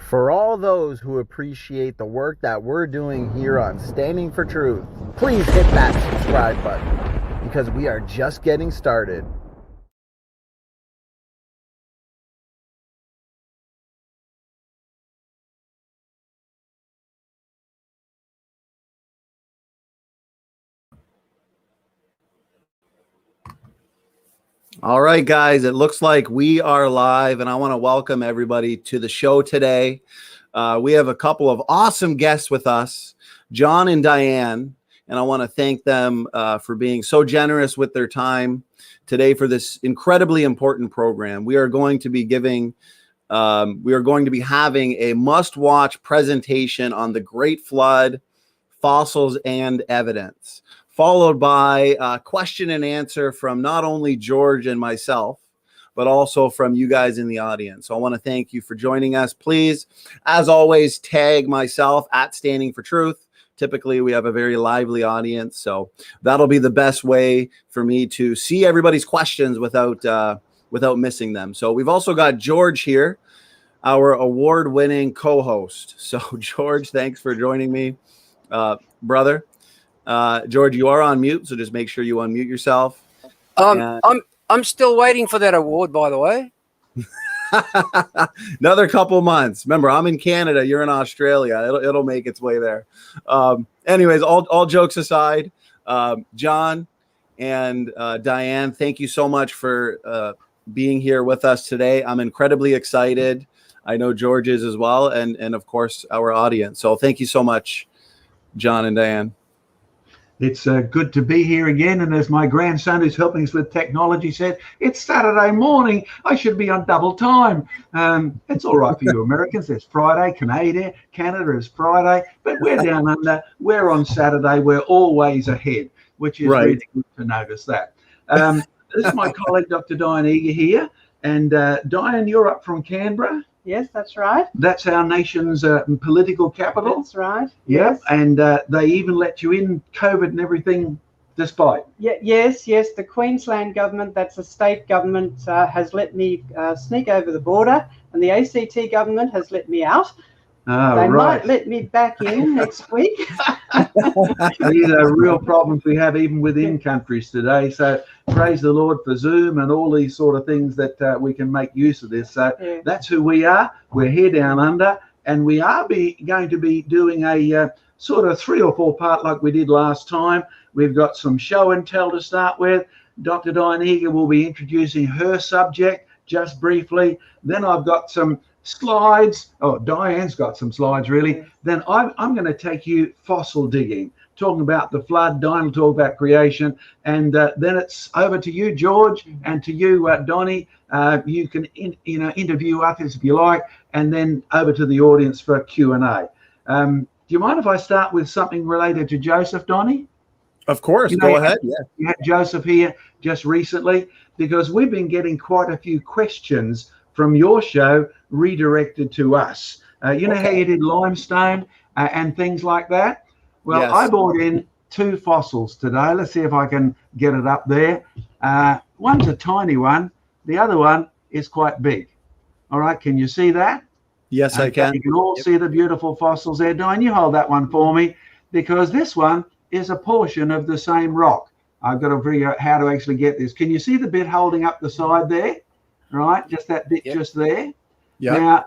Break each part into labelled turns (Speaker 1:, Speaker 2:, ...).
Speaker 1: For all those who appreciate the work that we're doing here on Standing for Truth, please hit that subscribe button because we are just getting started.
Speaker 2: All right, guys, it looks like we are live, and I want to welcome everybody to the show today. We have a couple of awesome guests with us, John and Diane, and I want to thank them for being so generous with their time today for this incredibly important program. We are going to be having a must-watch presentation on the Great Flood, fossils, and evidence, followed by a question and answer from not only George and myself, but also from you guys in the audience. So I want to thank you for joining us. Please, as always, tag myself at Standing for Truth. Typically, we have a very lively audience, so that'll be the best way for me to see everybody's questions without missing them. So we've also got George here, our award-winning co-host. So George, thanks for joining me, brother. George, you are on mute, so just make sure you unmute yourself.
Speaker 3: I'm still waiting for that award, by the way.
Speaker 2: Another couple months. Remember, I'm in Canada. You're in Australia. It'll make its way there. Anyways, all jokes aside, John and Diane, thank you so much for being here with us today. I'm incredibly excited. I know George is as well, and of course our audience. So thank you so much, John and Diane.
Speaker 4: It's good to be here again, and as my grandson who's helping us with technology said, it's Saturday morning. I should be on double time. It's all right for you Americans. It's Friday. Canada is Friday, but we're down under. We're on Saturday. We're always ahead, which is really good to notice that. This is my colleague, Dr. Diane here, and Diane, you're up from Canberra.
Speaker 5: Yes, that's right.
Speaker 4: That's our nation's political capital.
Speaker 5: That's right.
Speaker 4: Yep, yes. And they even let you in COVID and everything despite.
Speaker 5: Yes. The Queensland government, that's a state government, has let me sneak over the border, and the ACT government has let me out. They might let me back in next week.
Speaker 4: These are real problems we have even within countries today. So praise the Lord for Zoom and all these sort of things that we can make use of this. So that's who we are. We're here down under, and we are going to be doing a sort of 3 or 4 part like we did last time. We've got some show and tell to start with. Dr. Diane will be introducing her subject just briefly. Then I've got some slides. Oh, Diane's got some slides really. Then I'm going to take you fossil digging, talking about the flood. Diane will talk about creation, and then it's over to you, George, and to you, Donnie. You can interview us if you like, and then over to the audience for Q&A. Do you mind if I start with something related to Joseph, Donnie?
Speaker 2: Of course, go ahead.
Speaker 4: You had Joseph here just recently because we've been getting quite a few questions from your show redirected to us. You know how you did limestone and things like that? Well, yes. I brought in 2 fossils today. Let's see if I can get it up there. One's a tiny one. The other one is quite big. All right, can you see that?
Speaker 2: Yes, I can.
Speaker 4: You can all see the beautiful fossils there. Diane, you hold that one for me, because this one is a portion of the same rock. I've got to figure out how to actually get this. Can you see the bit holding up the side there? Right, just that bit just there. Now,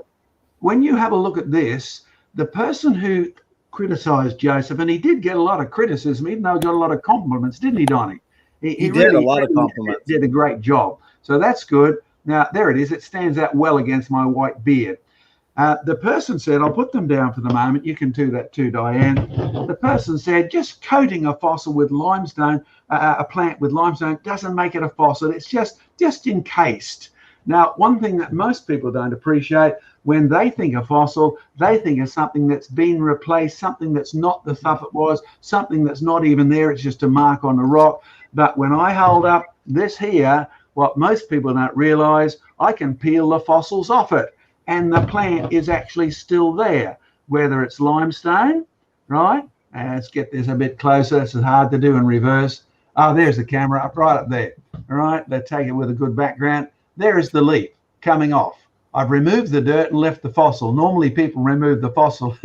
Speaker 4: when you have a look at this, the person who criticized Joseph, and he did get a lot of criticism, even though he got a lot of compliments, didn't he, Donnie?
Speaker 2: He did a lot of compliments.
Speaker 4: Did a great job. So that's good. Now, there it is. It stands out well against my white beard. The person said, I'll put them down for the moment. You can do that too, Diane. The person said, just coating a fossil with limestone, a plant with limestone, doesn't make it a fossil. It's just encased. Now, one thing that most people don't appreciate, when they think of fossil, they think of something that's been replaced, something that's not the stuff it was, something that's not even there. It's just a mark on the rock. But when I hold up this here, what most people don't realize, I can peel the fossils off it, and the plant is actually still there, whether it's limestone, right? Let's get this a bit closer. This is hard to do in reverse. Oh, there's the camera right up there. All right, they take it with a good background. There is the leaf coming off. I've removed the dirt and left the fossil. Normally people remove the fossil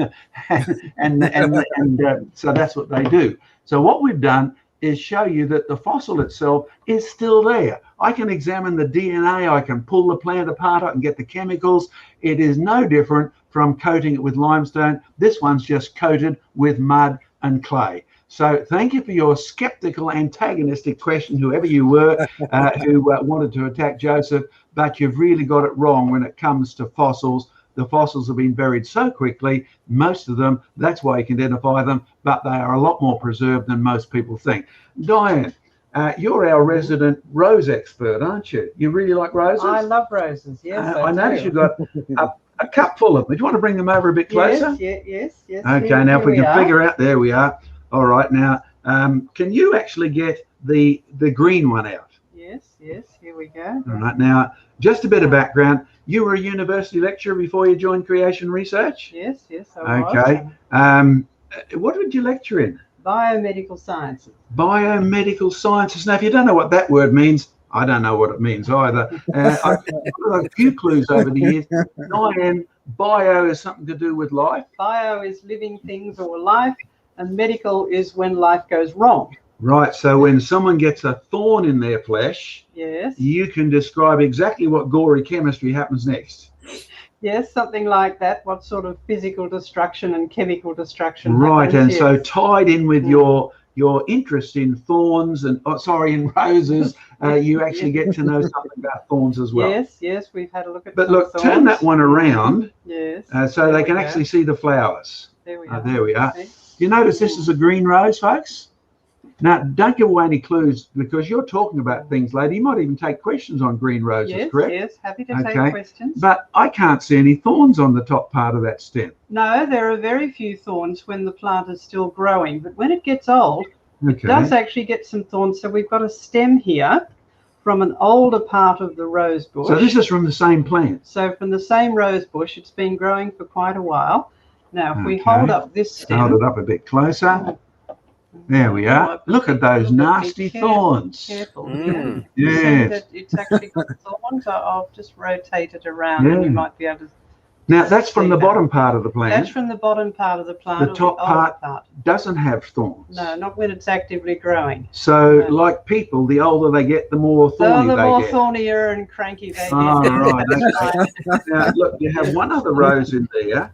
Speaker 4: and so that's what they do. So what we've done is show you that the fossil itself is still there. I can examine the DNA, I can pull the plant apart, I can get the chemicals. It is no different from coating it with limestone. This one's just coated with mud and clay. So thank you for your skeptical, antagonistic question, whoever you were, who wanted to attack Joseph, but you've really got it wrong when it comes to fossils. The fossils have been buried so quickly, most of them, that's why you can identify them, but they are a lot more preserved than most people think. Diane, you're our resident rose expert, aren't you? You really like roses?
Speaker 5: I love roses, yes.
Speaker 4: I noticed you've got a cup full of them. Do you want to bring them over a bit closer?
Speaker 5: Yes.
Speaker 4: Okay, now if we can figure out, there we are. All right, now, can you actually get the green one out?
Speaker 5: Yes, here we go.
Speaker 4: All right, now, just a bit of background. You were a university lecturer before you joined Creation Research?
Speaker 5: Yes, I was.
Speaker 4: Okay. What did you lecture in?
Speaker 5: Biomedical sciences.
Speaker 4: Biomedical sciences. Now, if you don't know what that word means, I don't know what it means either. I've got a few clues over the years. Diane, bio is something to do with life.
Speaker 5: Bio is living things or life, and medical is when life goes wrong.
Speaker 4: Right, so when someone gets a thorn in their flesh,
Speaker 5: yes,
Speaker 4: you can describe exactly what gory chemistry happens next.
Speaker 5: Yes, something like that. What sort of physical destruction and chemical destruction
Speaker 4: right
Speaker 5: happens,
Speaker 4: and
Speaker 5: yes.
Speaker 4: So tied in with your interest in thorns and in roses, you actually get to know something about thorns as well.
Speaker 5: Yes, we've had a look at
Speaker 4: but look,
Speaker 5: thorns.
Speaker 4: Turn that one around,
Speaker 5: yes,
Speaker 4: so they can actually see the flowers.
Speaker 5: There we are.
Speaker 4: There we are.
Speaker 5: Okay.
Speaker 4: You notice this is a green rose, folks? Now, don't give away any clues, because you're talking about things later. You might even take questions on green roses, correct?
Speaker 5: Yes, happy to take questions.
Speaker 4: But I can't see any thorns on the top part of that stem.
Speaker 5: No, there are very few thorns when the plant is still growing. But when it gets old, it does actually get some thorns. So we've got a stem here from an older part of the rose bush.
Speaker 4: So this is from the same plant?
Speaker 5: So from the same rose bush. It's been growing for quite a while. Now, if we hold up this stem.
Speaker 4: Hold it up a bit closer. There we are. Look at those nasty thorns.
Speaker 5: Careful.
Speaker 4: Yes.
Speaker 5: That it's actually got thorns. I'll just rotate it around and you might be able to.
Speaker 4: Now that's from the bottom part of the plant.
Speaker 5: That's from the bottom part of the plant.
Speaker 4: The top part doesn't have thorns.
Speaker 5: No, not when it's actively growing.
Speaker 4: So, like people, the older they get, the more thorny they get.
Speaker 5: The more thornier and cranky they get.
Speaker 4: Right. Now, look, you have one other rose in there.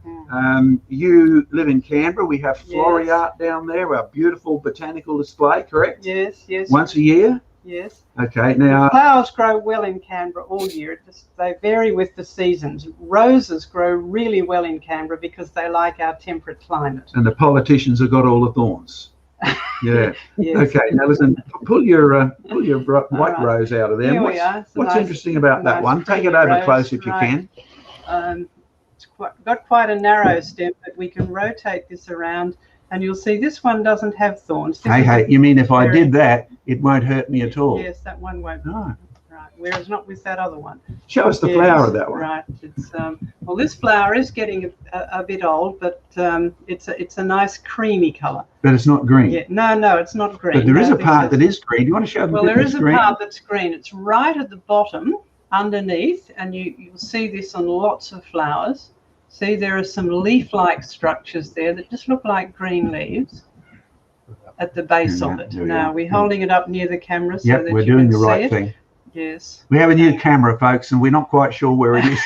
Speaker 4: You live in Canberra. We have Floriart down there, our beautiful botanical display, correct?
Speaker 5: Yes.
Speaker 4: Once a year?
Speaker 5: Yes.
Speaker 4: Okay, now...
Speaker 5: The flowers grow well in Canberra all year. They vary with the seasons. Roses grow really well in Canberra because they like our temperate climate.
Speaker 4: And the politicians have got all the thorns. Yeah.
Speaker 5: Yes.
Speaker 4: Okay, now listen, pull your white rose out of there.
Speaker 5: Here we are.
Speaker 4: What's interesting about that one? Take it over close if you can.
Speaker 5: It's got quite a narrow stem, but we can rotate this around. And you'll see this one doesn't have thorns.
Speaker 4: Hey, you mean if I did that, it won't hurt me at all?
Speaker 5: Yes, that one won't.
Speaker 4: No.
Speaker 5: Right, whereas not with that other one.
Speaker 4: Show us the flower of that one.
Speaker 5: Right. It's well, this flower is getting a bit old, but it's a nice creamy colour.
Speaker 4: But it's not green.
Speaker 5: Yeah, no, it's not green.
Speaker 4: But there is a part that is green. Do you want to show them?
Speaker 5: Well, there is a part that's green. It's right at the bottom, underneath, and you'll see this on lots of flowers. See, there are some leaf-like structures there that just look like green leaves at the base of it. Now, we're holding it up near the camera so that
Speaker 4: we're doing the right thing.
Speaker 5: Yes.
Speaker 4: We have a new camera, folks, and we're not quite sure where it is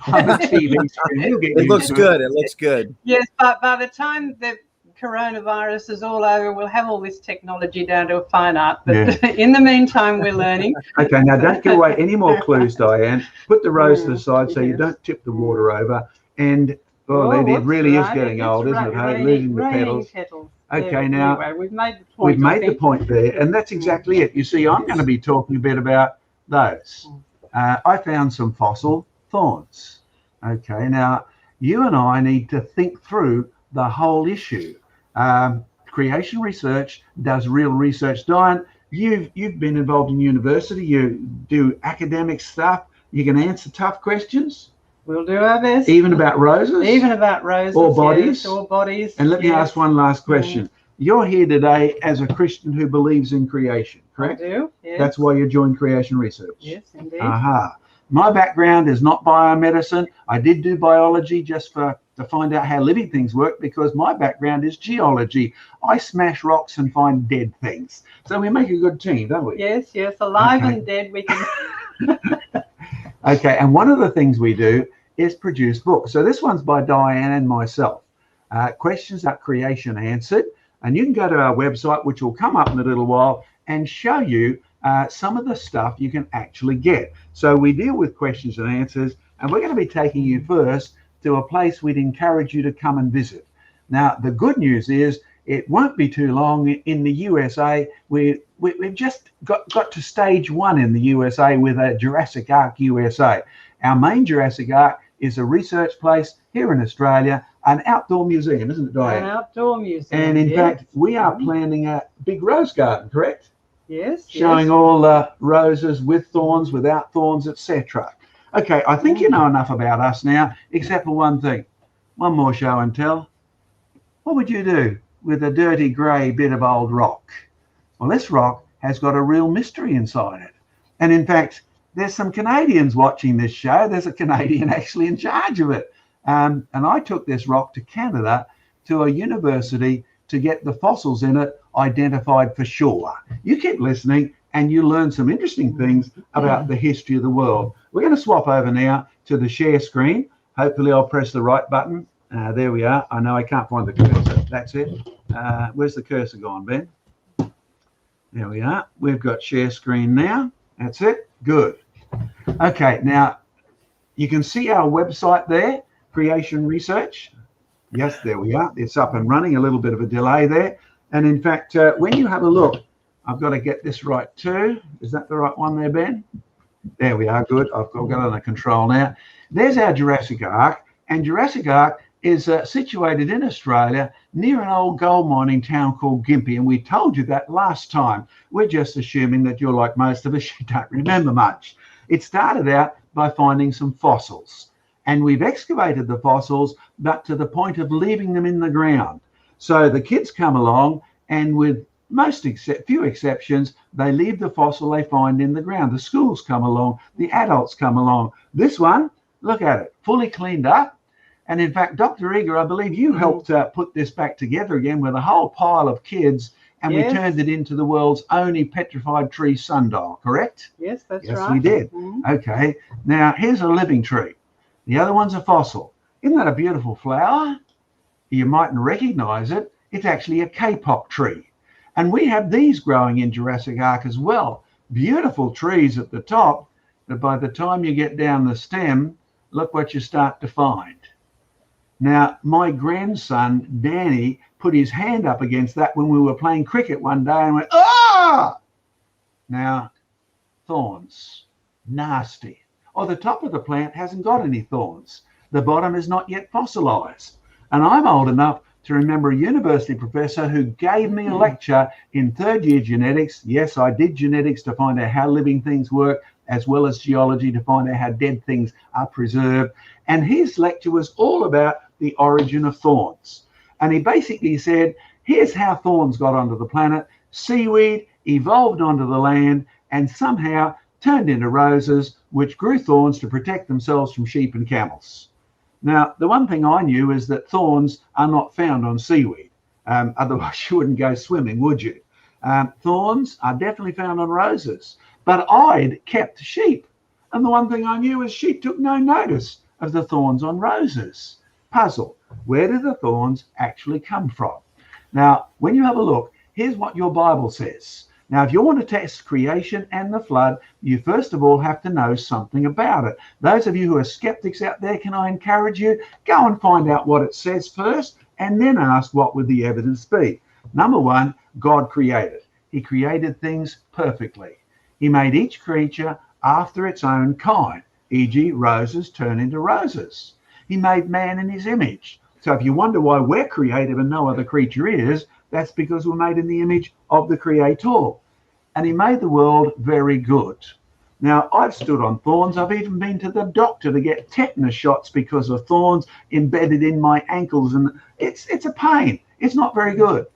Speaker 4: on the TV screen.
Speaker 2: It looks good. It looks good.
Speaker 5: Yes, but by the time the coronavirus is all over, we'll have all this technology down to a fine art. But in the meantime, we're learning.
Speaker 4: Okay, now don't give away any more clues, Diane. Put the rose to the side so you don't tip the water over. And it really is getting old, isn't it? Hey, losing the petals. Okay, now
Speaker 5: anyway, we've made the point.
Speaker 4: We've made the point there, and that's exactly it. You see, I'm going to be talking a bit about those. I found some fossil thorns. Okay, now you and I need to think through the whole issue. Creation Research does real research. Diane, you've been involved in university. You do academic stuff. You can answer tough questions.
Speaker 5: We'll do our best.
Speaker 4: Even about roses?
Speaker 5: Even about roses.
Speaker 4: Or bodies?
Speaker 5: Yes, or bodies.
Speaker 4: And let me ask one last question. You're here today as a Christian who believes in creation, correct?
Speaker 5: I do, yes.
Speaker 4: That's why you joined Creation Research?
Speaker 5: Yes, indeed.
Speaker 4: Aha. My background is not biomedicine. I did do biology just to find out how living things work, because my background is geology. I smash rocks and find dead things. So we make a good team, don't we?
Speaker 5: Yes, alive and dead we can.
Speaker 4: Okay, and one of the things we do is produce books. So this one's by Diane and myself. Questions About Creation Answered. And you can go to our website, which will come up in a little while, and show you some of the stuff you can actually get. So we deal with questions and answers, and we're going to be taking you first to a place we'd encourage you to come and visit. Now, the good news is it won't be too long in the USA. We've just got to stage 1 in the USA with a Jurassic Ark USA. Our main Jurassic Ark is a research place here in Australia, an outdoor museum, isn't it, Diane?
Speaker 5: An outdoor museum.
Speaker 4: And in fact, we are planning a big rose garden, correct?
Speaker 5: Yes.
Speaker 4: Showing all the roses with thorns, without thorns, etc. Okay, I think you know enough about us now, except for one thing. One more show and tell. What would you do with a dirty grey bit of old rock? Well, this rock has got a real mystery inside it. And in fact, there's some Canadians watching this show. There's a Canadian actually in charge of it. And I took this rock to Canada to a university to get the fossils in it identified for sure. You keep listening and you learn some interesting things about the history of the world. We're going to swap over now to the share screen. Hopefully I'll press the right button. There we are. I know I can't find the cursor. That's it. Where's the cursor gone, Ben? There we are. We've got share screen now. That's it. Good. Okay, now you can see our website there, Creation Research. Yes, there we are. It's up and running. A little bit of a delay there. And in fact, when you have a look, I've got to get this right too. Is that the right one there, Ben? There we are. Good. I've got it under control now. There's our Jurassic Ark. And Jurassic Ark is situated in Australia near an old gold mining town called Gympie. And we told you that last time. We're just assuming that you're like most of us. You don't remember much. It started out by finding some fossils. And we've excavated the fossils, but to the point of leaving them in the ground. So the kids come along, and with few exceptions, they leave the fossil they find in the ground. The schools come along, the adults come along. This one, look at it, fully cleaned up. And in fact, Dr. Eager, I believe you helped put this back together again with a whole pile of kids, and
Speaker 5: yes.
Speaker 4: We turned it into the world's only petrified tree sundial, correct?
Speaker 5: Yes, that's
Speaker 4: right.
Speaker 5: Yes,
Speaker 4: we did. Okay, now here's a living tree. The other one's a fossil. Isn't that a beautiful flower? You mightn't recognize it. It's actually a kapok tree. And we have these growing in Jurassic Ark as well. Beautiful trees at the top, but by the time you get down the stem, look what you start to find. Now, my grandson, Danny, put his hand up against that when we were playing cricket one day and went, ah! Now, thorns, nasty. Oh, the top of the plant hasn't got any thorns. The bottom is not yet fossilized. And I'm old enough to remember a university professor who gave me a lecture in third year genetics. Yes, I did genetics to find out how living things work, as well as geology to find out how dead things are preserved. And his lecture was all about the origin of thorns. And he basically said, here's how thorns got onto the planet. Seaweed evolved onto the land and somehow turned into roses, which grew thorns to protect themselves from sheep and camels. Now, the one thing I knew is that thorns are not found on seaweed. Otherwise, you wouldn't go swimming, would you? Thorns are definitely found on roses. But I'd kept sheep. And the one thing I knew is sheep took no notice of the thorns on roses. Puzzle. Where do the thorns actually come from? Now, when you have a look, here's what your Bible says. Now, if you want to test creation and the flood, you first of all have to know something about it. Those of you who are skeptics out there, can I encourage you? Go and find out what it says first, and then ask what would the evidence be. Number one, God created. He created things perfectly. He made each creature after its own kind, e.g. roses turn into roses. He made man in his image. So if you wonder why we're creative and no other creature is, that's because we're made in the image of the Creator. And he made the world very good. Now, I've stood on thorns. I've even been to the doctor to get tetanus shots because of thorns embedded in my ankles. And it's a pain. It's not very good.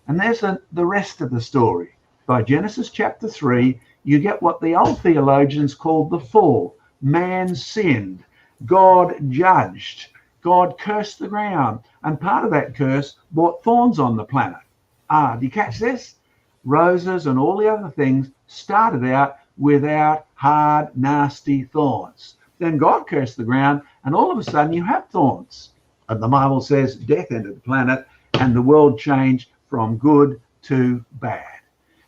Speaker 4: And there's the rest of the story. By Genesis chapter 3, you get what the old theologians called the fall. Man sinned. God judged. God cursed the ground. And part of that curse brought thorns on the planet. Do you catch this? Roses and all the other things started out without hard, nasty thorns. Then God cursed the ground, and all of a sudden you have thorns. And the Bible says death entered the planet, and the world changed from good to bad.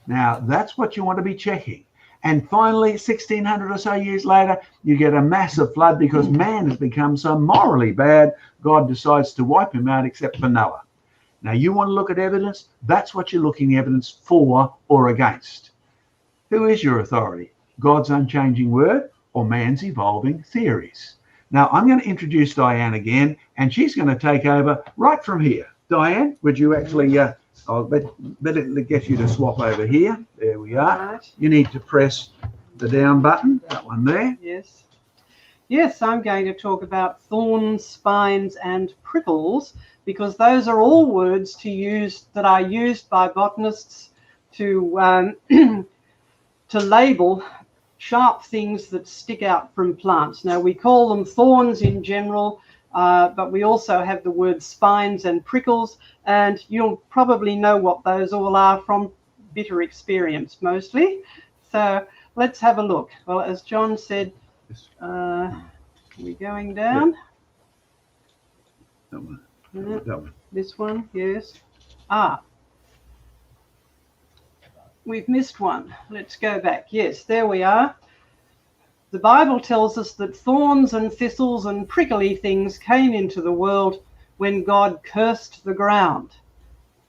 Speaker 4: Now, that's what you want to be checking. And finally, 1600 or so years later, you get a massive flood because man has become so morally bad, God decides to wipe him out except for Noah. Now, you want to look at evidence? That's what you're looking at evidence for or against. Who is your authority? God's unchanging word or man's evolving theories? Now, I'm going to introduce Diane again, and she's going to take over right from here. Diane, would you actually, I'll better get you to swap over here. There we are.
Speaker 5: Right.
Speaker 4: You need to press the down button, that one there.
Speaker 5: Yes. Yes, I'm going to talk about thorns, spines, and prickles, because those are all words that are used by botanists to to label sharp things that stick out from plants. Now, we call them thorns in general, but we also have the word spines and prickles, and you'll probably know what those all are from bitter experience mostly. So let's have a look. Well, as John said, are we going down?
Speaker 4: That one.
Speaker 5: No,
Speaker 4: That one.
Speaker 5: this one, yes. We've missed one. Let's go back. Yes, there we are. The Bible tells us that thorns and thistles and prickly things came into the world when God cursed the ground.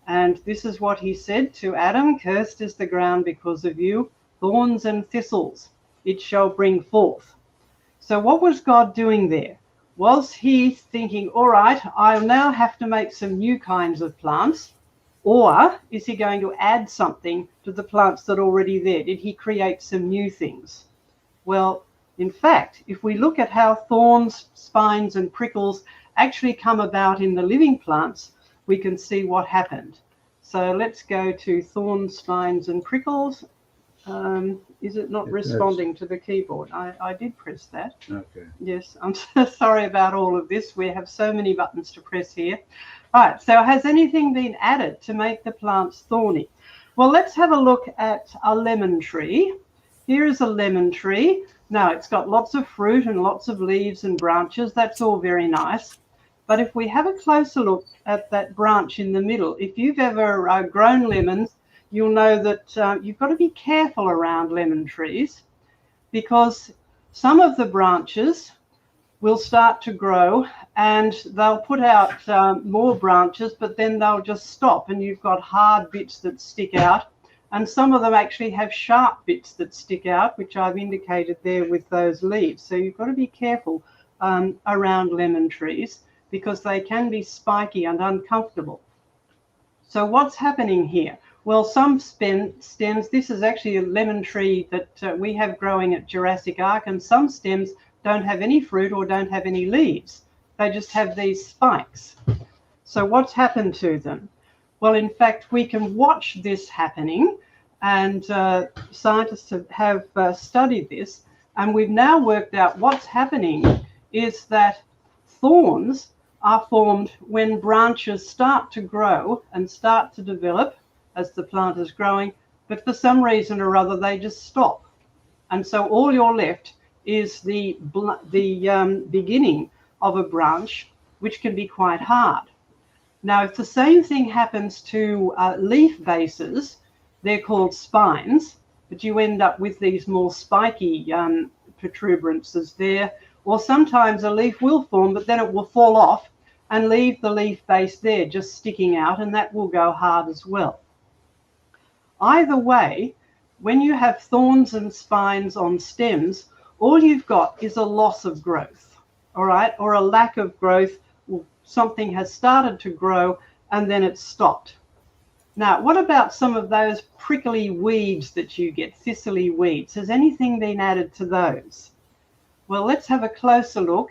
Speaker 5: And this is what he said to Adam: cursed is the ground because of you, thorns and thistles it shall bring forth. So what was God doing there? Was he thinking, all right, I'll now have to make some new kinds of plants? Or is he going to add something to the plants that are already there? Did he create some new things? Well, in fact, if we look at how thorns, spines, and prickles actually come about in the living plants, we can see what happened. So let's go to thorns, spines, and prickles. Is it not responding to the keyboard? I did press that.
Speaker 4: Okay.
Speaker 5: Yes, I'm so sorry about all of this. We have so many buttons to press here. All right, so has anything been added to make the plants thorny? Well, let's have a look at a lemon tree. Here is a lemon tree. Now, it's got lots of fruit and lots of leaves and branches. That's all very nice. But if we have a closer look at that branch in the middle, if you've ever grown lemons, you'll know that you've got to be careful around lemon trees, because some of the branches will start to grow and they'll put out more branches, but then they'll just stop and you've got hard bits that stick out. And some of them actually have sharp bits that stick out, which I've indicated there with those leaves. So you've got to be careful around lemon trees, because they can be spiky and uncomfortable. So what's happening here? Well, some stems, this is actually a lemon tree that we have growing at Jurassic Ark, and some stems don't have any fruit or don't have any leaves. They just have these spikes. So what's happened to them? Well, in fact, we can watch this happening, and scientists have studied this, and we've now worked out what's happening is that thorns are formed when branches start to grow and start to develop as the plant is growing, but for some reason or other they just stop. And so all you're left is the beginning of a branch, which can be quite hard. Now, if the same thing happens to leaf bases, they're called spines, but you end up with these more spiky protuberances there. Or sometimes a leaf will form, but then it will fall off and leave the leaf base there just sticking out, and that will go hard as well. Either way, when you have thorns and spines on stems, all you've got is a loss of growth, all right, or a lack of growth. Something has started to grow and then it's stopped. Now, what about some of those prickly weeds that you get, thistly weeds? Has anything been added to those? Well, let's have a closer look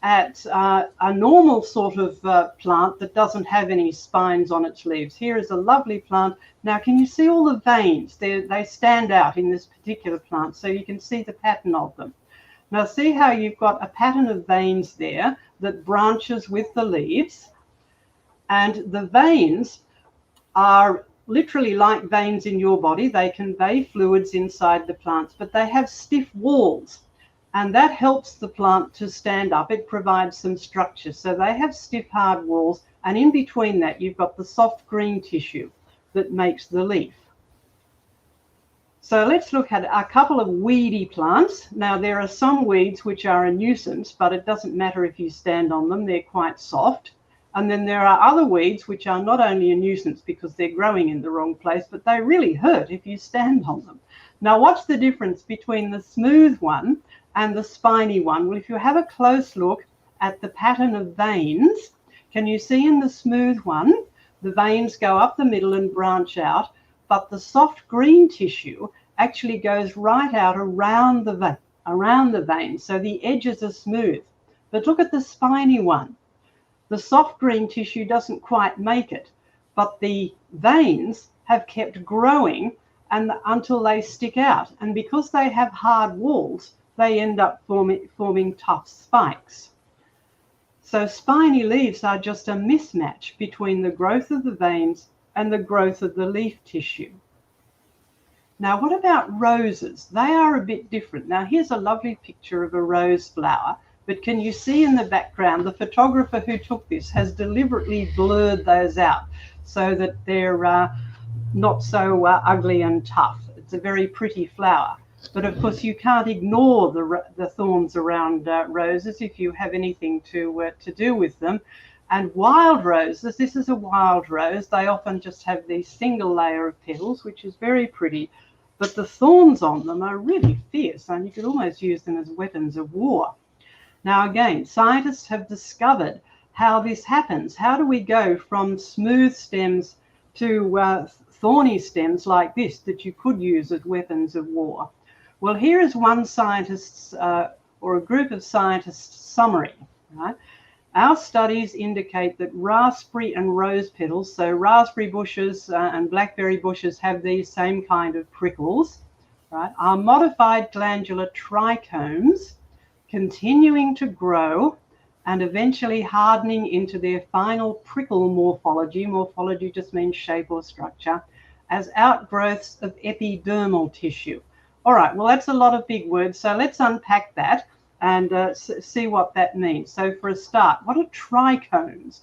Speaker 5: at a normal sort of plant that doesn't have any spines on its leaves. Here is a lovely plant. Now, can you see all the veins? They stand out in this particular plant, so you can see the pattern of them. Now see how you've got a pattern of veins there that branches with the leaves, and the veins are literally like veins in your body. They convey fluids inside the plants, but they have stiff walls, and that helps the plant to stand up. It provides some structure. So they have stiff, hard walls, and in between that you've got the soft green tissue that makes the leaf. So let's look at a couple of weedy plants. Now there are some weeds which are a nuisance, but it doesn't matter if you stand on them, they're quite soft. And then there are other weeds which are not only a nuisance because they're growing in the wrong place, but they really hurt if you stand on them. Now what's the difference between the smooth one and the spiny one? Well, if you have a close look at the pattern of veins, can you see in the smooth one, the veins go up the middle and branch out, but the soft green tissue actually goes right out around the vein, so the edges are smooth. But look at the spiny one. The soft green tissue doesn't quite make it, but the veins have kept growing until they stick out. And because they have hard walls, they end up forming tough spikes. So spiny leaves are just a mismatch between the growth of the veins and the growth of the leaf tissue. Now, what about roses? They are a bit different. Now, here's a lovely picture of a rose flower, but can you see in the background, the photographer who took this has deliberately blurred those out so that they're not so ugly and tough. It's a very pretty flower. But of course, you can't ignore the thorns around roses if you have anything to do with them. And wild roses, this is a wild rose, they often just have these single layer of petals, which is very pretty, but the thorns on them are really fierce, and you could almost use them as weapons of war. Now again, scientists have discovered how this happens. How do we go from smooth stems to thorny stems like this that you could use as weapons of war? Well, here is one scientist's or a group of scientists' summary, right? Our studies indicate that raspberry and rose petals, so raspberry bushes and blackberry bushes have these same kind of prickles, right, are modified glandular trichomes continuing to grow and eventually hardening into their final prickle morphology. Morphology just means shape or structure, as outgrowths of epidermal tissue. All right, well, that's a lot of big words, so let's unpack that and see what that means. So for a start, what are trichomes?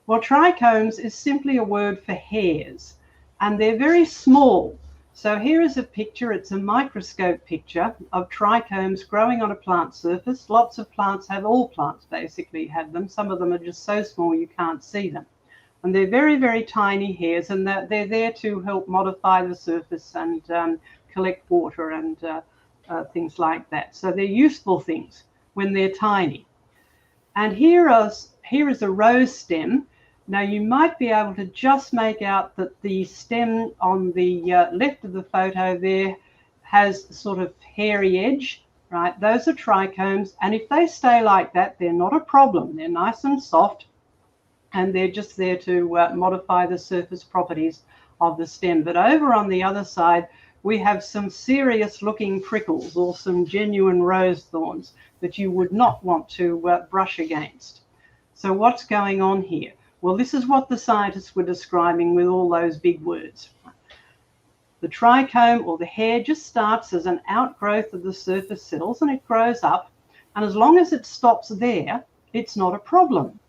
Speaker 5: Well, trichomes is simply a word for hairs, and they're very small. So here is a picture, it's a microscope picture of trichomes growing on a plant surface. Lots of plants have, all plants basically have them. Some of them are just so small you can't see them. And they're very, very tiny hairs, and they're there to help modify the surface and collect water and things like that. So they're useful things when they're tiny. And here is a rose stem. Now you might be able to just make out that the stem on the left of the photo there has sort of hairy edge, right? Those are trichomes, and if they stay like that, they're not a problem. They're nice and soft, and they're just there to modify the surface properties of the stem. But over on the other side, we have some serious looking prickles or some genuine rose thorns that you would not want to brush against. So what's going on here? Well, this is what the scientists were describing with all those big words. The trichome or the hair just starts as an outgrowth of the surface cells, and it grows up. And as long as it stops there, it's not a problem.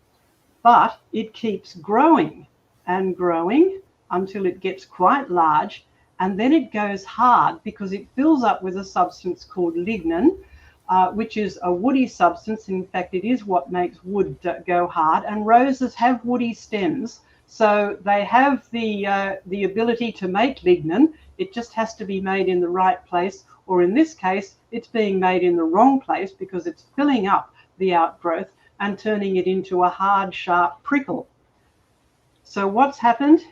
Speaker 5: But it keeps growing and growing until it gets quite large. And then it goes hard because it fills up with a substance called lignin, which is a woody substance. In fact, it is what makes wood go hard. And roses have woody stems, so they have the ability to make lignin. It just has to be made in the right place, or in this case, it's being made in the wrong place because it's filling up the outgrowth and turning it into a hard, sharp prickle. So what's happened?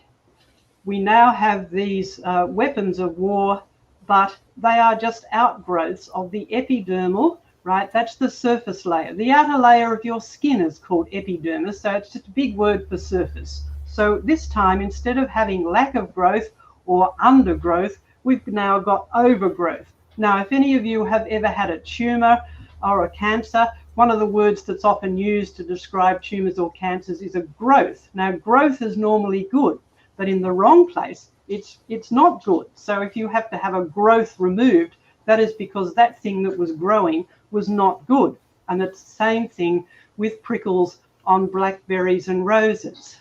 Speaker 5: We now have these weapons of war, but they are just outgrowths of the epidermal, right? That's the surface layer. The outer layer of your skin is called epidermis, so it's just a big word for surface. So this time, instead of having lack of growth or undergrowth, we've now got overgrowth. Now, if any of you have ever had a tumor or a cancer, one of the words that's often used to describe tumors or cancers is a growth. Now, growth is normally good, but in the wrong place, it's not good. So if you have to have a growth removed, that is because that thing that was growing was not good. And it's the same thing with prickles on blackberries and roses.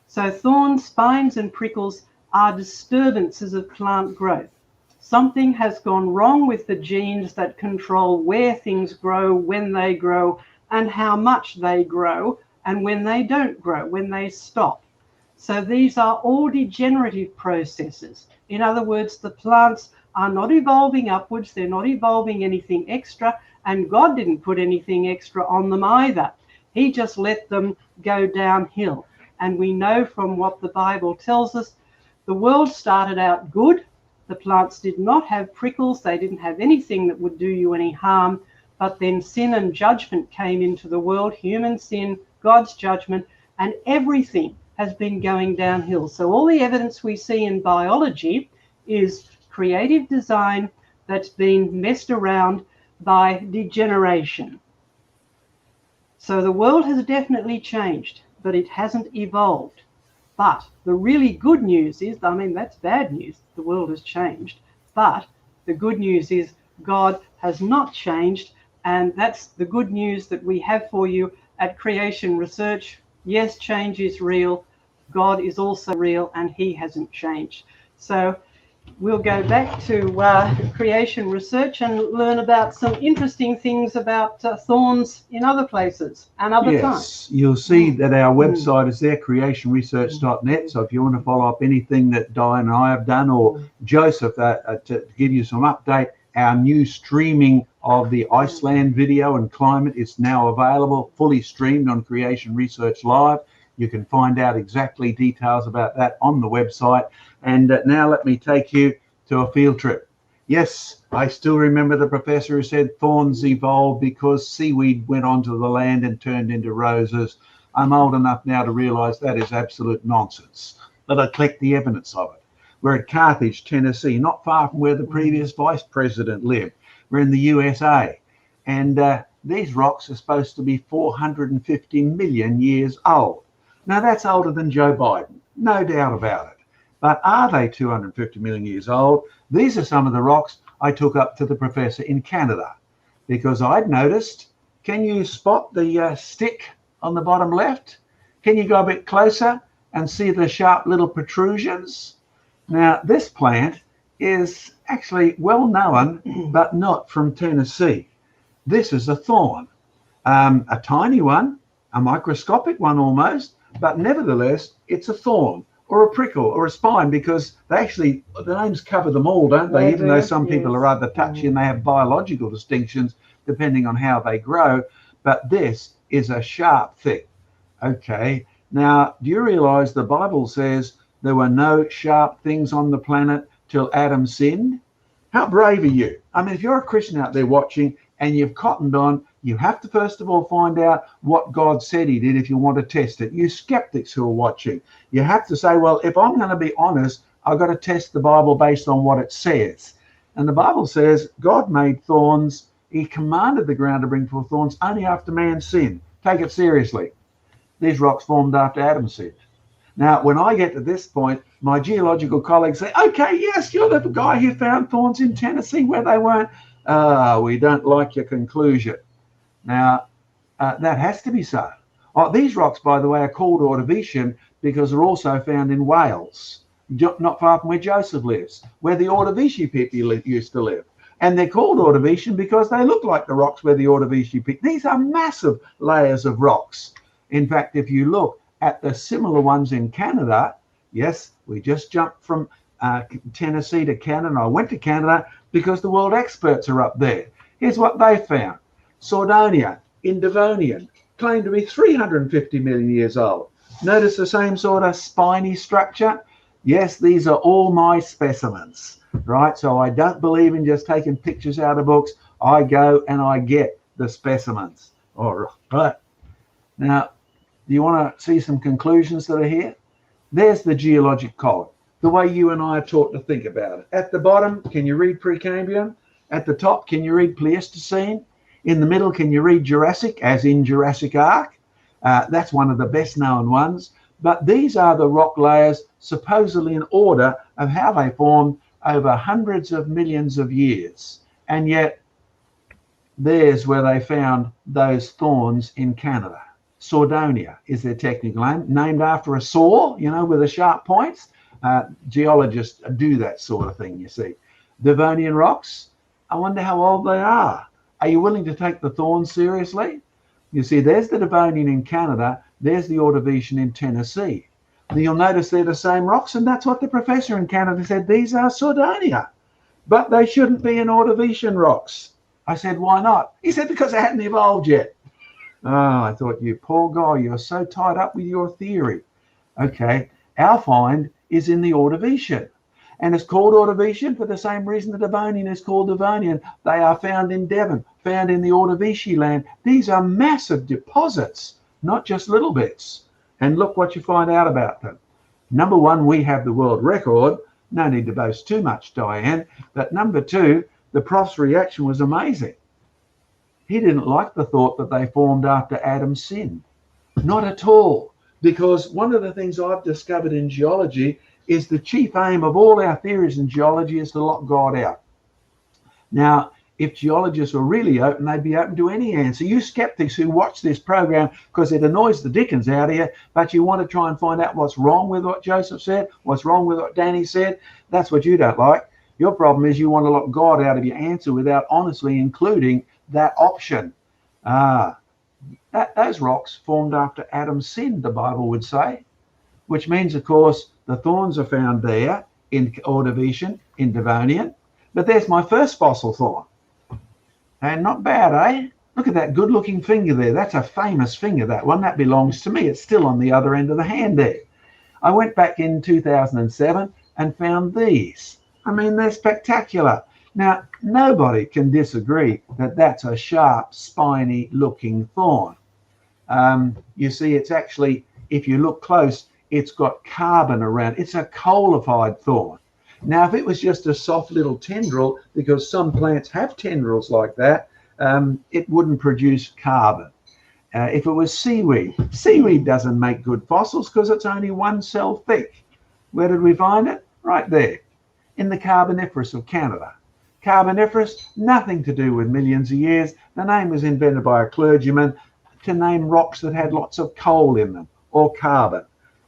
Speaker 5: So thorns, spines, and prickles are disturbances of plant growth. Something has gone wrong with the genes that control where things grow, when they grow, and how much they grow, and when they don't grow, when they stop. So these are all degenerative processes. In other words, the plants are not evolving upwards, they're not evolving anything extra, and God didn't put anything extra on them either. He just let them go downhill. And we know from what the Bible tells us, the world started out good. The plants did not have prickles, they didn't have anything that would do you any harm, but then sin and judgment came into the world, human sin, God's judgment, and everything has been going downhill. So all the evidence we see in biology is creative design that's been messed around by degeneration. So the world has definitely changed, but it hasn't evolved. But the really good news is, I mean, that's bad news, the world has changed, but the good news is God has not changed, and that's the good news that we have for you at Creation Research. Yes, change is real, God is also real, and he hasn't changed. So we'll go back to Creation Research and learn about some interesting things about thorns in other places and other times.
Speaker 4: Yes, you'll see that our website is there, creationresearch.net. So if you want to follow up anything that Diane and I have done, or Joseph, to give you some update, our new streaming of the Iceland video and climate is now available, fully streamed on Creation Research Live. You can find out exactly details about that on the website. And now let me take you to a field trip. Yes, I still remember the professor who said thorns evolved because seaweed went onto the land and turned into roses. I'm old enough now to realize that is absolute nonsense, but I collect the evidence of it. We're at Carthage, Tennessee, not far from where the previous vice president lived. We're in the USA, and these rocks are supposed to be 450 million years old. Now, that's older than Joe Biden, no doubt about it. But are they 250 million years old? These are some of the rocks I took up to the professor in Canada, because I'd noticed, can you spot the stick on the bottom left? Can you go a bit closer and see the sharp little protrusions? Now, this plant is actually well known, but not from Tennessee. This is a thorn, a tiny one, a microscopic one almost, but nevertheless, it's a thorn or a prickle or a spine, because the names cover them all, don't they? Even though some people are rather touchy and they have biological distinctions depending on how they grow. But this is a sharp thing. Okay, now, do you realize the Bible says there were no sharp things on the planet till Adam sinned? How brave are you? I mean, if you're a Christian out there watching and you've cottoned on, you have to first of all find out what God said he did if you want to test it. You skeptics who are watching, you have to say, well, if I'm going to be honest, I've got to test the Bible based on what it says. And the Bible says God made thorns. He commanded the ground to bring forth thorns only after man sinned. Take it seriously. These rocks formed after Adam sinned. Now, when I get to this point, my geological colleagues say, okay, yes, you're the guy who found thorns in Tennessee where they weren't. We don't like your conclusion. Now, that has to be so. These rocks, by the way, are called Ordovician because they're also found in Wales, not far from where Joseph lives, where the Ordovician people used to live. And they're called Ordovician because they look like the rocks where the Ordovician people. These are massive layers of rocks. In fact, if you look at the similar ones in Canada, yes, we just jumped from Tennessee to Canada. I went to Canada because the world experts are up there. Here's what they found. Sordonia in Devonian claimed to be 350 million years old. Notice the same sort of spiny structure? Yes, these are all my specimens, right? So I don't believe in just taking pictures out of books. I go and I get the specimens. All right. Now, do you want to see some conclusions that are here? There's the geologic column, the way you and I are taught to think about it. At the bottom, can you read Precambrian? At the top, can you read Pleistocene? In the middle, can you read Jurassic, as in Jurassic Ark? That's one of the best known ones. But these are the rock layers supposedly in order of how they formed over hundreds of millions of years. And yet, there's where they found those thorns in Canada. Sordonia is their technical name, named after a saw, you know, with the sharp points. Geologists do that sort of thing, you see. Devonian rocks, I wonder how old they are. Are you willing to take the thorns seriously? You see, there's the Devonian in Canada, there's the Ordovician in Tennessee. And you'll notice they're the same rocks, and that's what the professor in Canada said, these are Sordonia, but they shouldn't be in Ordovician rocks. I said, why not? He said, because they hadn't evolved yet. Oh, I thought, you poor guy, you're so tied up with your theory. Okay, our find is in the Ordovician. And it's called Ordovician for the same reason the Devonian is called Devonian. They are found in Devon, found in the Ordovician land. These are massive deposits, not just little bits. And look what you find out about them. Number one, we have the world record. No need to boast too much, Diane. But number two, the prof's reaction was amazing. He didn't like the thought that they formed after Adam's sin. Not at all. Because one of the things I've discovered in geology is the chief aim of all our theories in geology is to lock God out. Now, if geologists were really open, they'd be open to any answer. You skeptics who watch this program because it annoys the dickens out of you, but you want to try and find out what's wrong with what Joseph said, what's wrong with what Danny said, that's what you don't like. Your problem is you want to lock God out of your answer without honestly including that option. Those rocks formed after Adam's sin, the Bible would say, which means, of course, the thorns are found there in Ordovician, in Devonian. But there's my first fossil thorn. And not bad, eh? Look at that good-looking finger there. That's a famous finger, that one. That belongs to me. It's still on the other end of the hand there. I went back in 2007 and found these. I mean, they're spectacular. Now, nobody can disagree that that's a sharp, spiny-looking thorn. You see, it's actually, if you look close, it's got carbon around. It's a coalified thorn. Now, if it was just a soft little tendril, because some plants have tendrils like that, it wouldn't produce carbon. If it was seaweed, seaweed doesn't make good fossils because it's only one cell thick. Where did we find it? Right there, in the Carboniferous of Canada. Carboniferous, nothing to do with millions of years. The name was invented by a clergyman to name rocks that had lots of coal in them, or carbon.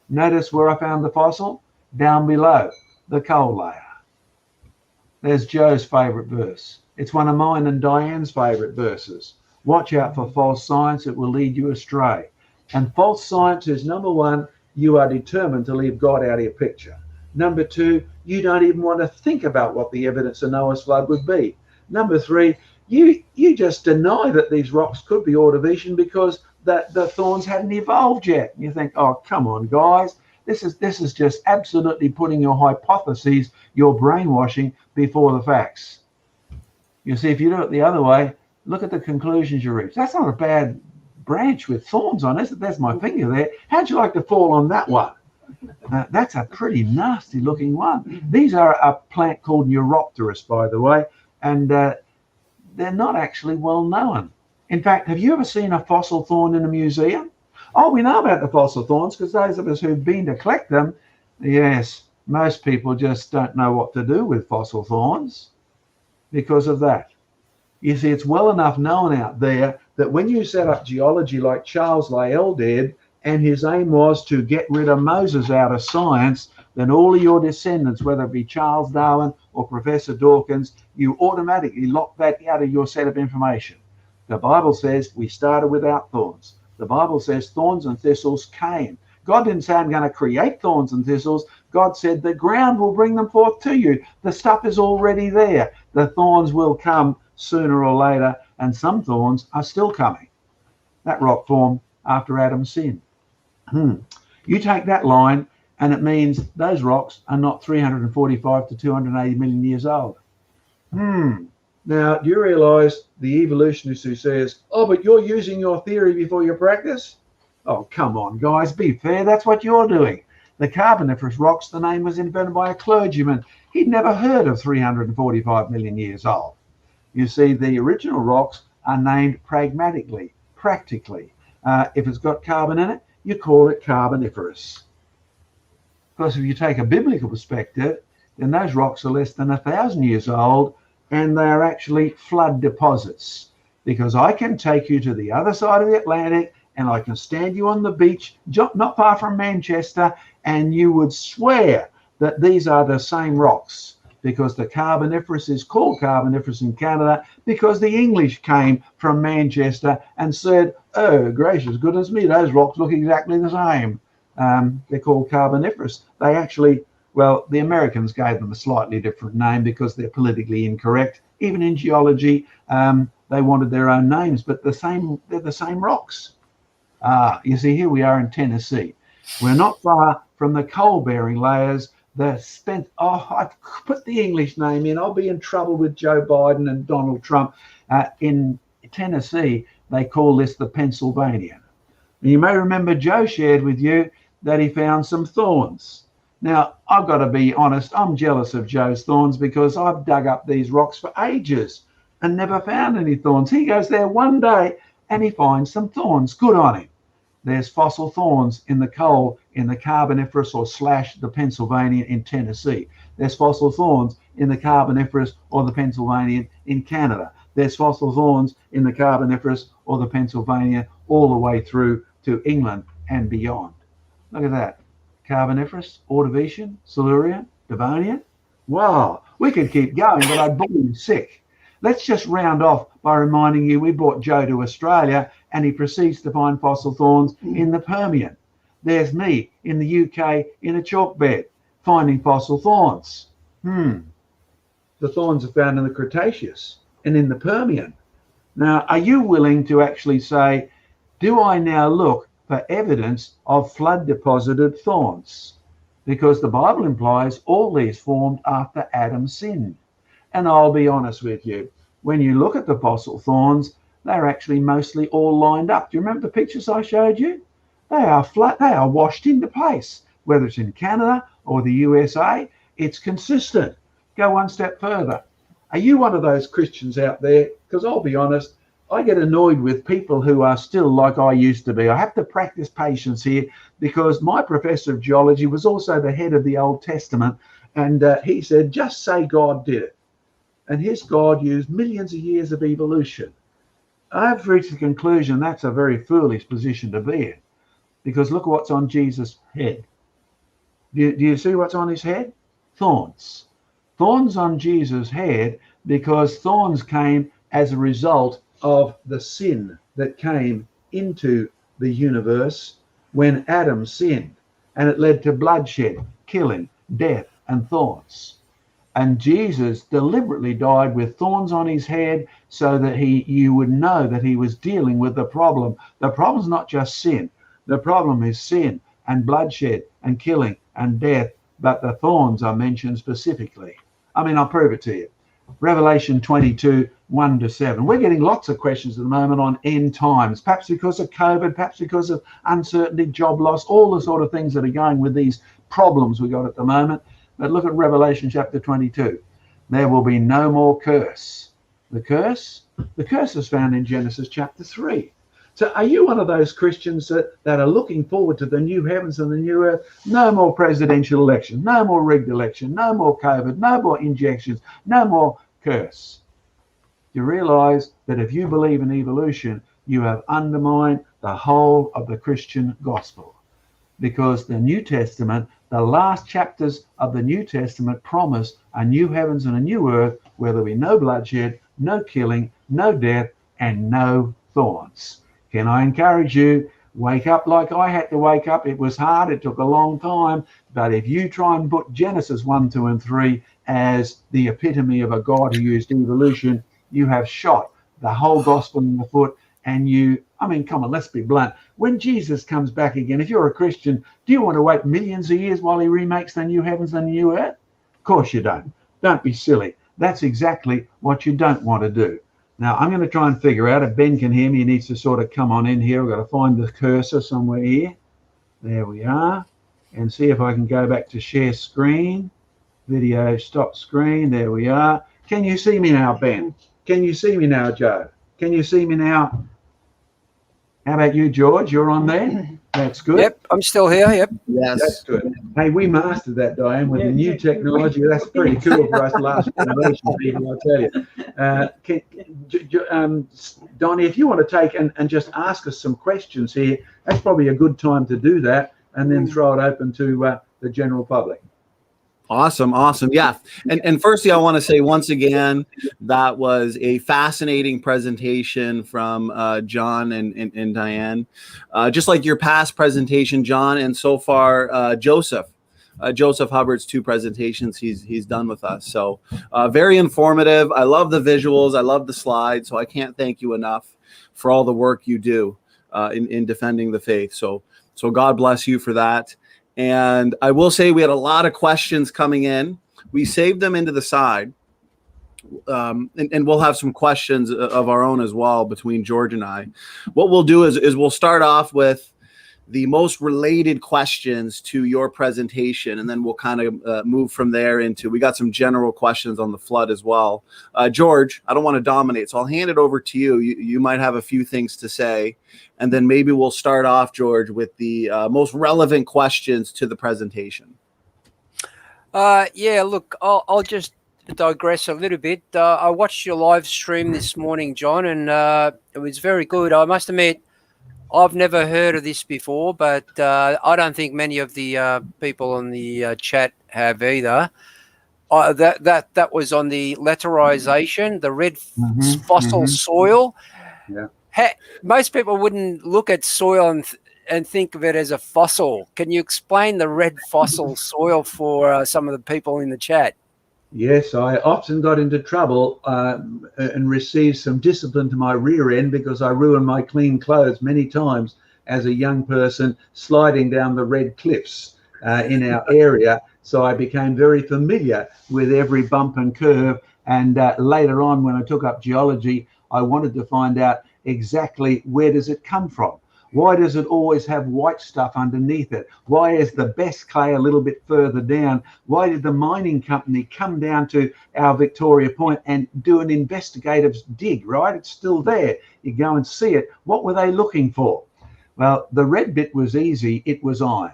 Speaker 4: Notice where I found the fossil? Down below, the coal layer. There's Joe's favourite verse. It's one of mine and Diane's favourite verses. Watch out for false science, it will lead you astray. And false science is, number one, you are determined to leave God out of your picture. Number two, you don't even want to think about what the evidence of Noah's flood would be. Number three, you just deny that these rocks could be Ordovician because the thorns hadn't evolved yet. You think, oh, come on, guys. This is just absolutely putting your hypotheses, your brainwashing before the facts. You see, if you do it the other way, look at the conclusions you reach. That's not a bad branch with thorns on it. There's my finger there. How'd you like to fall on that one? That's a pretty nasty looking one. These are a plant called Neuropterus, by the way, and they're not actually well known. In fact, have you ever seen a fossil thorn in a museum? Oh, we know about the fossil thorns because those of us who've been to collect them, yes, most people just don't know what to do with fossil thorns because of that. You see, it's well enough known out there that when you set up geology like Charles Lyell did, and his aim was to get rid of Moses out of science, then all of your descendants, whether it be Charles Darwin or Professor Dawkins, you automatically lock that out of your set of information. The Bible says we started without thorns. The Bible says thorns and thistles came. God didn't say I'm going to create thorns and thistles. God said the ground will bring them forth to you. The stuff is already there. The thorns will come sooner or later, and some thorns are still coming. That rock formed after Adam's sin. You take that line, and it means those rocks are not 345 to 280 million years old. Now, do you realize the evolutionist who says, oh, but you're using your theory before your practice? Oh, come on, guys, be fair. That's what you're doing. The Carboniferous rocks, the name was invented by a clergyman. He'd never heard of 345 million years old. You see, the original rocks are named pragmatically, practically. If it's got carbon in it, you call it carboniferous. Of course, if you take a biblical perspective, then those rocks are less than 1,000 years old, and they are actually flood deposits. Because I can take you to the other side of the Atlantic, and I can stand you on the beach, not far from Manchester, and you would swear that these are the same rocks, because the Carboniferous is called Carboniferous in Canada because the English came from Manchester and said, oh, gracious goodness me, those rocks look exactly the same. They're called Carboniferous. They actually, well, the Americans gave them a slightly different name because they're politically incorrect. Even in geology, they wanted their own names, but they're the same rocks. You see, here we are in Tennessee. We're not far from the coal-bearing layers. I put the English name in. I'll be in trouble with Joe Biden and Donald Trump. In Tennessee, they call this the Pennsylvanian. And you may remember Joe shared with you that he found some thorns. Now, I've got to be honest, I'm jealous of Joe's thorns because I've dug up these rocks for ages and never found any thorns. He goes there one day and he finds some thorns. Good on him. There's fossil thorns in the coal in the Carboniferous or / the Pennsylvanian in Tennessee. There's fossil thorns in the Carboniferous or the Pennsylvanian in Canada. There's fossil thorns in the Carboniferous or the Pennsylvanian all the way through to England and beyond. Look at that. Carboniferous, Ordovician, Silurian, Devonian. Wow, we could keep going, but I'd bore you sick. Let's just round off by reminding you we brought Joe to Australia and he proceeds to find fossil thorns in the Permian. There's me in the UK in a chalk bed finding fossil thorns. The thorns are found in the Cretaceous and in the Permian. Now, are you willing to actually say, do I now look for evidence of flood deposited thorns? Because the Bible implies all these formed after Adam sinned. And I'll be honest with you, when you look at the fossil thorns, they're actually mostly all lined up. Do you remember the pictures I showed you? They are flat, they are washed into place. Whether it's in Canada or the USA, it's consistent. Go one step further. Are you one of those Christians out there? Because I'll be honest, I get annoyed with people who are still like I used to be. I have to practice patience here because my professor of geology was also the head of the Old Testament, and he said, just say God did it. And his God used millions of years of evolution. I've reached the conclusion that's a very foolish position to be in, because look what's on Jesus' head. Do you see what's on his head? Thorns. Thorns on Jesus' head because thorns came as a result of the sin that came into the universe when Adam sinned, and it led to bloodshed, killing, death, and thorns. And Jesus deliberately died with thorns on his head so that you would know that he was dealing with the problem. The problem's not just sin. The problem is sin and bloodshed and killing and death, but the thorns are mentioned specifically. I mean, I'll prove it to you. Revelation 22, 1-7. We're getting lots of questions at the moment on end times, perhaps because of COVID, perhaps because of uncertainty, job loss, all the sort of things that are going with these problems we got at the moment. But look at Revelation chapter 22. There will be no more curse. The curse is found in Genesis chapter 3. So are you one of those Christians that are looking forward to the new heavens and the new earth? No more presidential election, no more rigged election, no more COVID, no more injections, no more curse. You realize that if you believe in evolution, you have undermined the whole of the Christian gospel. Because the New Testament, the last chapters of the New Testament promise a new heavens and a new earth where there'll be no bloodshed, no killing, no death, and no thorns. Can I encourage you? Wake up like I had to wake up. It was hard. It took a long time. But if you try and put Genesis 1, 2, and 3 as the epitome of a God who used evolution, you have shot the whole gospel in the foot. And come on, let's be blunt. When Jesus comes back again, if you're a Christian, do you want to wait millions of years while he remakes the new heavens and the new earth? Of course you don't. Don't be silly. That's exactly what you don't want to do. Now, I'm going to try and figure out if Ben can hear me. He needs to sort of come on in here. I've got to find the cursor somewhere here. There we are. And see if I can go back to share screen. Video stop screen. There we are. Can you see me now, Ben? Can you see me now, Joe? Can you see me now? How about you, George? You're on there? That's good.
Speaker 3: Yep, I'm still here. Yep.
Speaker 2: Yes.
Speaker 4: That's good. Hey, we mastered that, Diane, with the new technology. That's pretty cool for us last generation people, I tell you. Donnie, if you want to take and just ask us some questions here, that's probably a good time to do that, and then throw it open to the general public.
Speaker 2: Awesome. Yeah. And firstly, I want to say once again, that was a fascinating presentation from John and Diane. Just like your past presentation, John, and so far, Joseph Hubbard's 2 presentations he's done with us. So very informative. I love the visuals. I love the slides. So I can't thank you enough for all the work you do in defending the faith. So God bless you for that. And I will say we had a lot of questions coming in. We saved them into the side. And we'll have some questions of our own as well between George and I. What we'll do is we'll start off with the most related questions to your presentation, and then we'll kind of move from there into, we got some general questions on the flood as well. George, I don't want to dominate, so I'll hand it over to you. You might have a few things to say, and then maybe we'll start off, George, with the most relevant questions to the presentation.
Speaker 3: Yeah, look, I'll just digress a little bit. I watched your live stream this morning, John, and it was very good. I must admit, I've never heard of this before, but I don't think many of the people on the chat have either. That was on the lateralization, the red fossil soil.
Speaker 4: Yeah.
Speaker 3: Most people wouldn't look at soil and think of it as a fossil. Can you explain the red fossil soil for some of the people in the chat?
Speaker 4: Yes, I often got into trouble and received some discipline to my rear end because I ruined my clean clothes many times as a young person sliding down the red cliffs in our area. So I became very familiar with every bump and curve. And later on, when I took up geology, I wanted to find out exactly where does it come from. Why does it always have white stuff underneath it? Why is the best clay a little bit further down? Why did the mining company come down to our Victoria Point and do an investigative dig, right? It's still there. You go and see it. What were they looking for? Well, the red bit was easy. It was iron.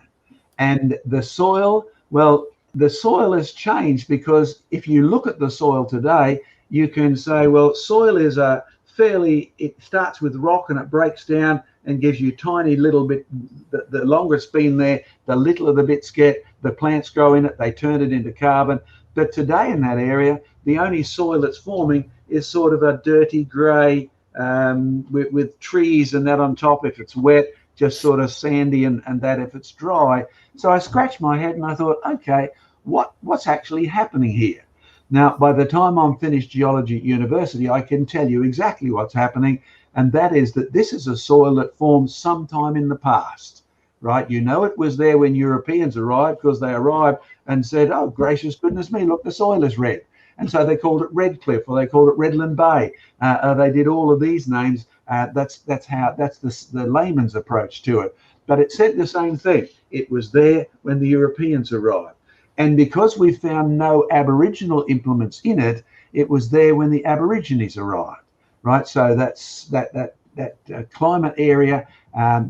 Speaker 4: And the soil, well, the soil has changed because if you look at the soil today, you can say, well, soil is a fairly, it starts with rock and it breaks down and gives you tiny little bit. The longer it's been there, the littler the bits get. The plants grow in it, they turn it into carbon. But today in that area, the only soil that's forming is sort of a dirty grey with trees and that on top. If it's wet, just sort of sandy and that if it's dry. So I scratched my head and I thought, okay, what's actually happening here? Now, by the time I'm finished geology at university, I can tell you exactly what's happening. And that is that this is a soil that formed sometime in the past, right? You know, it was there when Europeans arrived because they arrived and said, oh, gracious goodness me, look, the soil is red. And so they called it Redcliffe, or they called it Redland Bay. They did all of these names. That's the layman's approach to it. But it said the same thing. It was there when the Europeans arrived. And because we found no Aboriginal implements in it, it was there when the Aborigines arrived, right? So that's that climate area,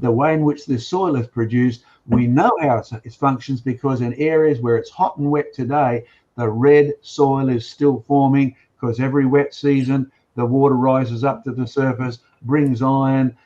Speaker 4: the way in which this soil is produced, we know how it functions because in areas where it's hot and wet today, the red soil is still forming because every wet season, the water rises up to the surface, brings iron.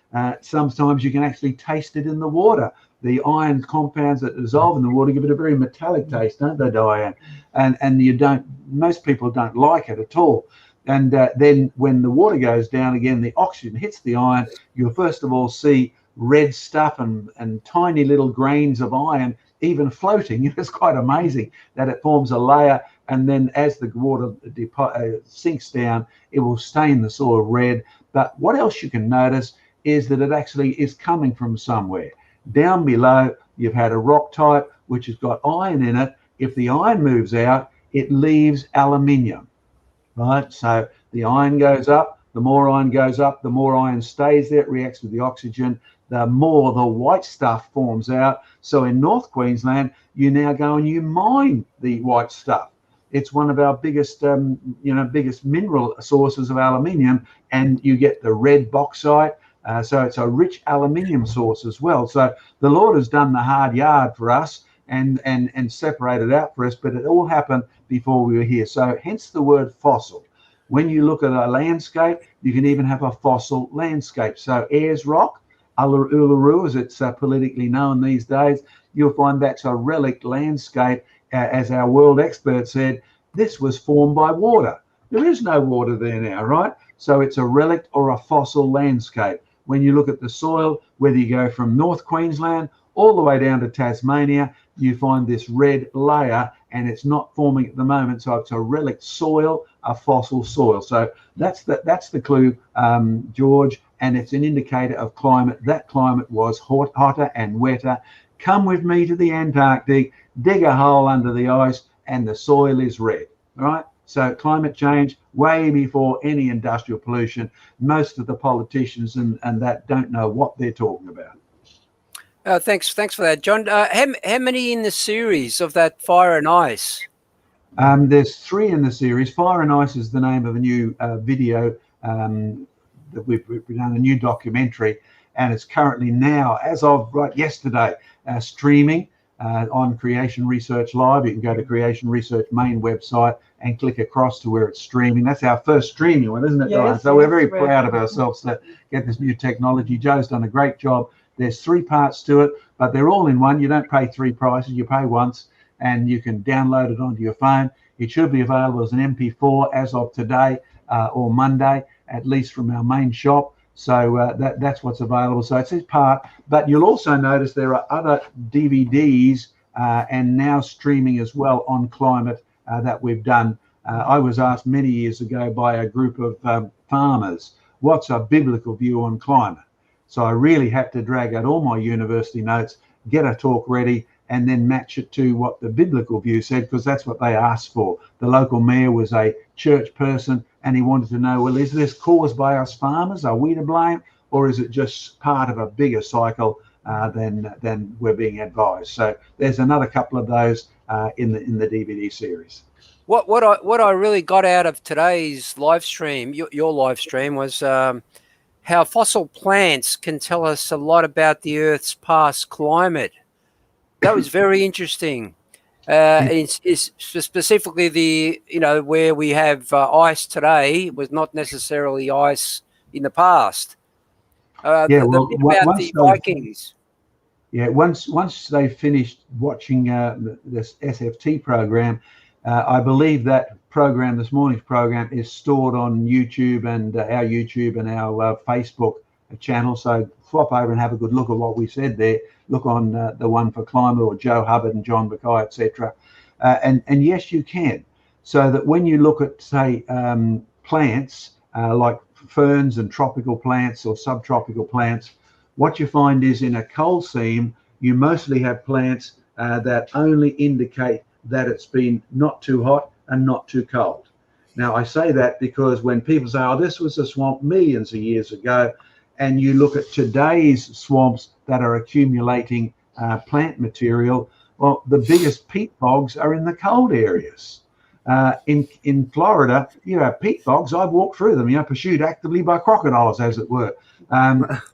Speaker 4: Sometimes you can actually taste it in the water. The iron compounds that dissolve in the water give it a very metallic taste, don't they, Diane? And you don't, most people don't like it at all. And then when the water goes down again, the oxygen hits the iron, you'll first of all see red stuff and tiny little grains of iron even floating. It's quite amazing that it forms a layer, and then as the water sinks down, it will stain the soil red. But what else you can notice is that it actually is coming from somewhere. Down below, you've had a rock type which has got iron in it. If the iron moves out, it leaves aluminium, right? So the iron goes up, the more iron goes up, the more iron stays there, it reacts with the oxygen, the more the white stuff forms out. So in North Queensland, you now go and you mine the white stuff. It's one of our biggest, biggest mineral sources of aluminium, and you get the red bauxite. So it's a rich aluminium source as well. So the Lord has done the hard yard for us and separated out for us, but it all happened before we were here. So hence the word fossil. When you look at a landscape, you can even have a fossil landscape. So Ayers Rock, Uluru, as it's politically known these days, you'll find that's a relic landscape. As our world expert said, this was formed by water. There is no water there now, right? So it's a relic or a fossil landscape. When you look at the soil, whether you go from North Queensland all the way down to Tasmania, you find this red layer, and it's not forming at the moment. So it's a relic soil, a fossil soil. So that's the clue, George, and it's an indicator of climate. That climate was hotter and wetter. Come with me to the Antarctic, dig a hole under the ice, and the soil is red, right? So climate change, way before any industrial pollution. Most of the politicians and that don't know what they're talking about.
Speaker 3: Thanks for that, John. How many in the series of that Fire and Ice?
Speaker 4: There's 3 in the series. Fire and Ice is the name of a new video that we've done, a new documentary, and it's currently now, as of right yesterday, streaming on Creation Research Live. You can go to Creation Research main website and click across to where it's streaming. That's our first streaming one, isn't it, Diane?
Speaker 5: Yes,
Speaker 4: So we're very proud of ourselves to get this new technology. Joe's done a great job. There's 3 parts to it, but they're all in one. You don't pay 3 prices, you pay once, and you can download it onto your phone. It should be available as an MP4 as of today or Monday, at least from our main shop. So that's what's available. So it's a part, but you'll also notice there are other DVDs and now streaming as well on climate that we've done. I was asked many years ago by a group of farmers, what's a biblical view on climate? So I really had to drag out all my university notes, get a talk ready, and then match it to what the biblical view said, because that's what they asked for. The local mayor was a church person, and he wanted to know, well, is this caused by us farmers? Are we to blame? Or is it just part of a bigger cycle than we're being advised? So there's another couple of those in the DVD series.
Speaker 3: What I really got out of today's live stream, your live stream, was how fossil plants can tell us a lot about the Earth's past climate. That was very interesting. It's specifically where we have ice today was not necessarily ice in the past. About the Vikings.
Speaker 4: Yeah, once they finished watching this SFT program, I believe that program, this morning's program, is stored on YouTube and our YouTube and our Facebook channel. So flop over and have a good look at what we said there. Look on the one for climate, or Joe Hubbard and John Mackay, etc. And yes, you can. So that when you look at, say, plants like ferns and tropical plants or subtropical plants, what you find is in a coal seam, you mostly have plants that only indicate that it's been not too hot and not too cold. Now, I say that because when people say, oh, this was a swamp millions of years ago, and you look at today's swamps that are accumulating plant material, well, the biggest peat bogs are in the cold areas. In Florida, you have peat bogs. I've walked through them, pursued actively by crocodiles, as it were.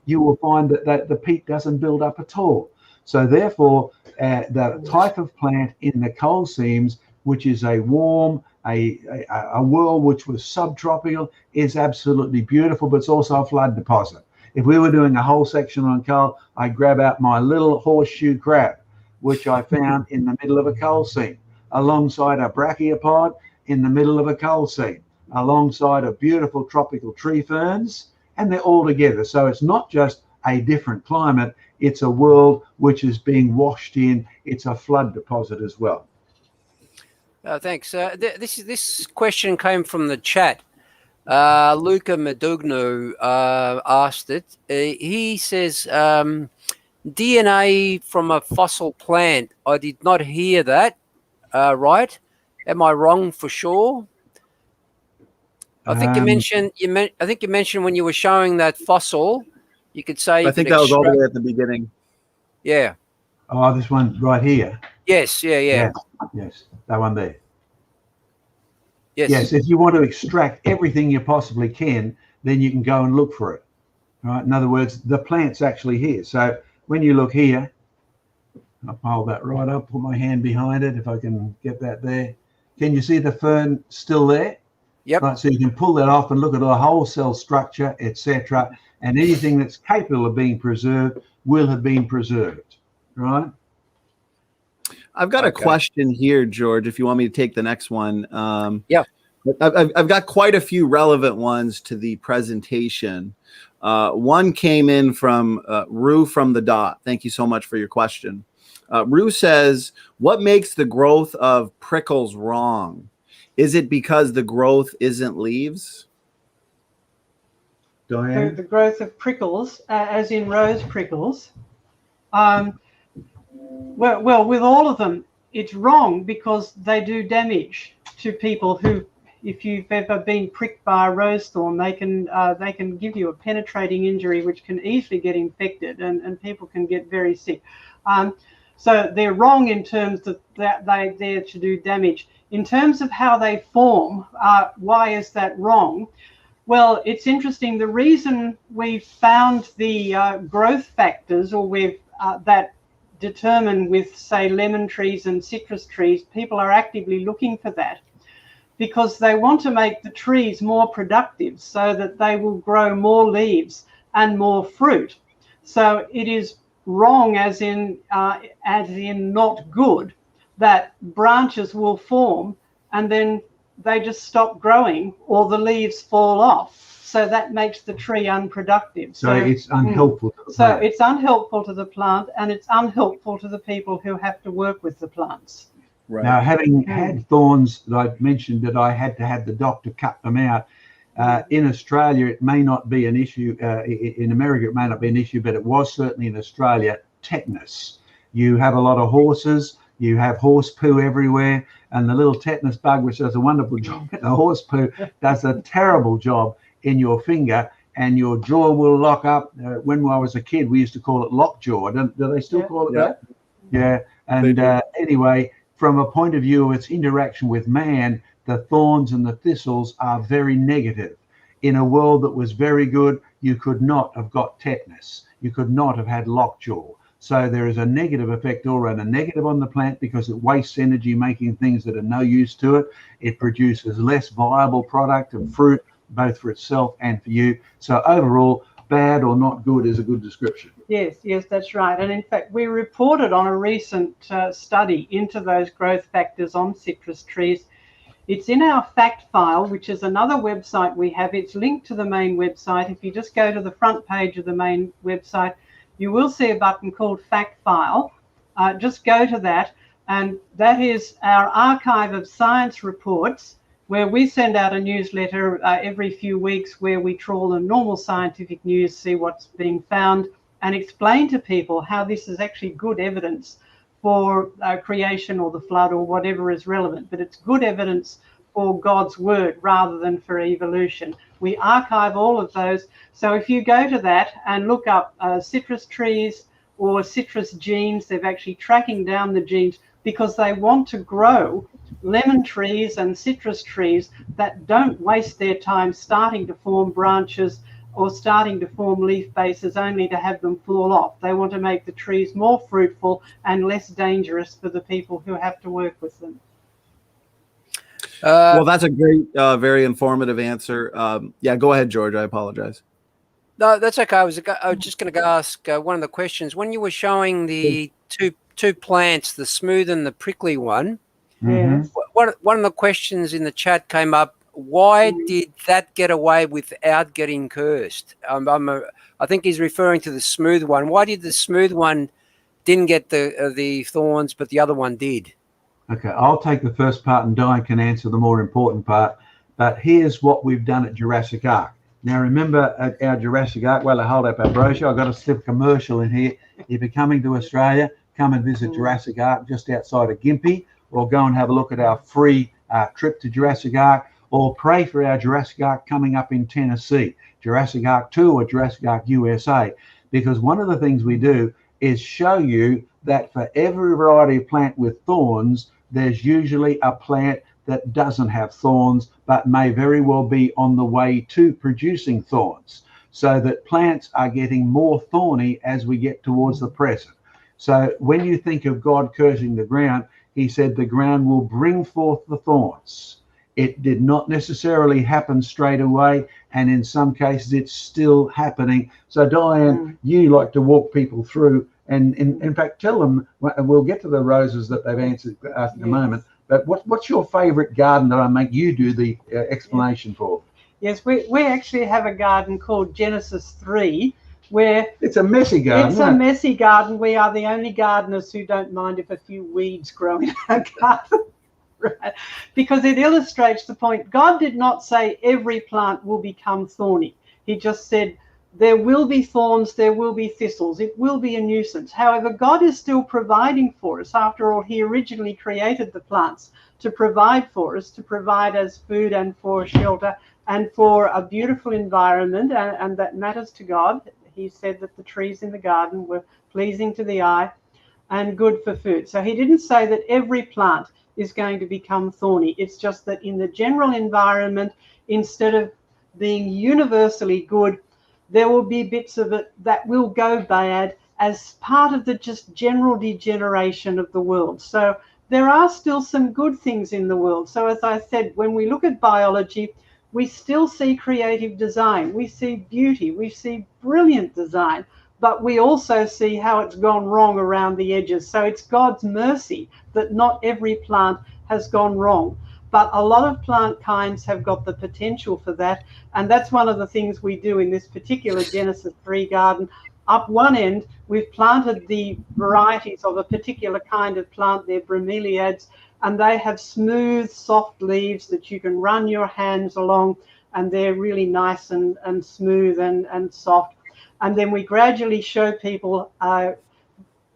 Speaker 4: You will find that the peat doesn't build up at all. So therefore, the type of plant in the coal seams, which is a warm, a world which was subtropical, is absolutely beautiful, but it's also a flood deposit. If we were doing a whole section on coal, I'd grab out my little horseshoe crab, which I found in the middle of a coal seam, alongside a brachiopod in the middle of a coal seam, alongside of beautiful tropical tree ferns, and they're all together. So it's not just a different climate, it's a world which is being washed in. It's a flood deposit as well.
Speaker 3: Thanks. This question came from the chat. Luca Medugno asked it. He says, DNA from a fossil plant. I did not hear that. Right? Am I wrong for sure? I think you mentioned. I think you mentioned when you were showing that fossil, you could say.
Speaker 2: I think that was all the way at the beginning.
Speaker 3: Yeah.
Speaker 4: Oh, this one right here.
Speaker 3: Yes. Yeah.
Speaker 4: Yes, that one there.
Speaker 3: Yes.
Speaker 4: Yes, if you want to extract everything you possibly can, then you can go and look for it. Right? In other words, the plant's actually here. So when you look here, I'll hold that right up, put my hand behind it if I can get that there. Can you see the fern still there?
Speaker 3: Yep.
Speaker 4: Right, so you can pull that off and look at the whole cell structure, etc. And anything that's capable of being preserved will have been preserved, right?
Speaker 2: I've got a question here, George, if you want me to take the next one.
Speaker 3: Yeah.
Speaker 2: I've got quite a few relevant ones to the presentation. One came in from Rue from the Dot. Thank you so much for your question. Rue says, what makes the growth of prickles wrong? Is it because the growth isn't leaves?
Speaker 4: Diane?
Speaker 5: The growth of prickles, as in rose prickles. Well, with all of them, it's wrong because they do damage to people who, if you've ever been pricked by a rose thorn, they can give you a penetrating injury which can easily get infected, and people can get very sick. So they're wrong in terms that they're there to do damage. In terms of how they form, why is that wrong? Well, it's interesting. The reason we found the growth factors, or we've that determine with, say, lemon trees and citrus trees, people are actively looking for that because they want to make the trees more productive so that they will grow more leaves and more fruit. So it is wrong, as in not good, that branches will form and then they just stop growing or the leaves fall off. So that makes the tree unproductive.
Speaker 4: So it's unhelpful to the plant.
Speaker 5: So it's unhelpful to the plant, and it's unhelpful to the people who have to work with the plants.
Speaker 2: Right.
Speaker 4: Now, having had thorns that I've mentioned that I had to have the doctor cut them out, in Australia it may not be an issue, in America it may not be an issue, but it was certainly in Australia, tetanus. You have a lot of horses, you have horse poo everywhere, and the little tetanus bug, which does a wonderful job at the horse poo, does a terrible job in your finger, and your jaw will lock up. When I was a kid, we used to call it lockjaw. Do they still call it that? Yeah. And anyway, from a point of view of its interaction with man, the thorns and the thistles are very negative. In a world that was very good, you could not have got tetanus. You could not have had lockjaw. So there is a negative effect all around, a negative on the plant because it wastes energy making things that are no use to it. It produces less viable product of fruit, both for itself and for you. So overall, bad or not good is a good description.
Speaker 5: Yes, that's right. And in fact, we reported on a recent study into those growth factors on citrus trees. It's in our fact file, which is another website we have. It's linked to the main website. If you just go to the front page of the main website, you will see a button called fact file. Just go to that, and that is our archive of science reports, where we send out a newsletter every few weeks where we trawl the normal scientific news, see what's being found, and explain to people how this is actually good evidence for creation or the flood or whatever is relevant. But it's good evidence for God's word rather than for evolution. We archive all of those. So if you go to that and look up citrus trees or citrus genes, they're actually tracking down the genes because they want to grow lemon trees and citrus trees that don't waste their time starting to form branches or starting to form leaf bases only to have them fall off. They want to make the trees more fruitful and less dangerous for the people who have to work with them.
Speaker 2: Well, that's a great, very informative answer. Yeah, go ahead, George. I apologize.
Speaker 3: No, that's okay. I was just going to ask one of the questions. When you were showing the two plants, the smooth and the prickly one, one of the questions in the chat came up, why did that get away without getting cursed? I think he's referring to the smooth one. Why did the smooth one didn't get the thorns, but the other one did?
Speaker 4: Okay, I'll take the first part and Diane can answer the more important part. But here's what we've done at Jurassic Ark. Now, remember at our Jurassic Ark, well, I hold up our brochure. I've got a slip commercial in here. If you're coming to Australia, come and visit Jurassic Ark just outside of Gympie, or go and have a look at our free trip to Jurassic Ark, or pray for our Jurassic Ark coming up in Tennessee, Jurassic Ark 2 or Jurassic Ark USA. Because one of the things we do is show you that for every variety of plant with thorns, there's usually a plant that doesn't have thorns, but may very well be on the way to producing thorns. So that plants are getting more thorny as we get towards the present. So when you think of God cursing the ground, he said the ground will bring forth the thorns. It did not necessarily happen straight away, and in some cases it's still happening. So Diane, you like to walk people through, and in fact tell them, and we'll get to the roses that they've asked in a moment, but what's your favorite garden that I make you do the explanation for?
Speaker 5: Yes, we actually have a garden called Genesis 3, where
Speaker 4: it's a messy garden.
Speaker 5: It's a messy garden. We are the only gardeners who don't mind if a few weeds grow in our garden. Right? Because it illustrates the point. God did not say every plant will become thorny. He just said there will be thorns, there will be thistles, it will be a nuisance. However, God is still providing for us. After all, he originally created the plants to provide for us, to provide as food and for shelter and for a beautiful environment, and that matters to God. He said that the trees in the garden were pleasing to the eye and good for food. So he didn't say that every plant is going to become thorny. It's just that in the general environment, instead of being universally good, there will be bits of it that will go bad as part of the just general degeneration of the world. So there are still some good things in the world. So as I said, when we look at biology, we still see creative design. We see beauty. We see brilliant design. But we also see how it's gone wrong around the edges. So it's God's mercy that not every plant has gone wrong. But a lot of plant kinds have got the potential for that. And that's one of the things we do in this particular Genesis 3 garden. Up one end, we've planted the varieties of a particular kind of plant, they're bromeliads, and they have smooth, soft leaves that you can run your hands along, and they're really nice and smooth and soft. And then we gradually show people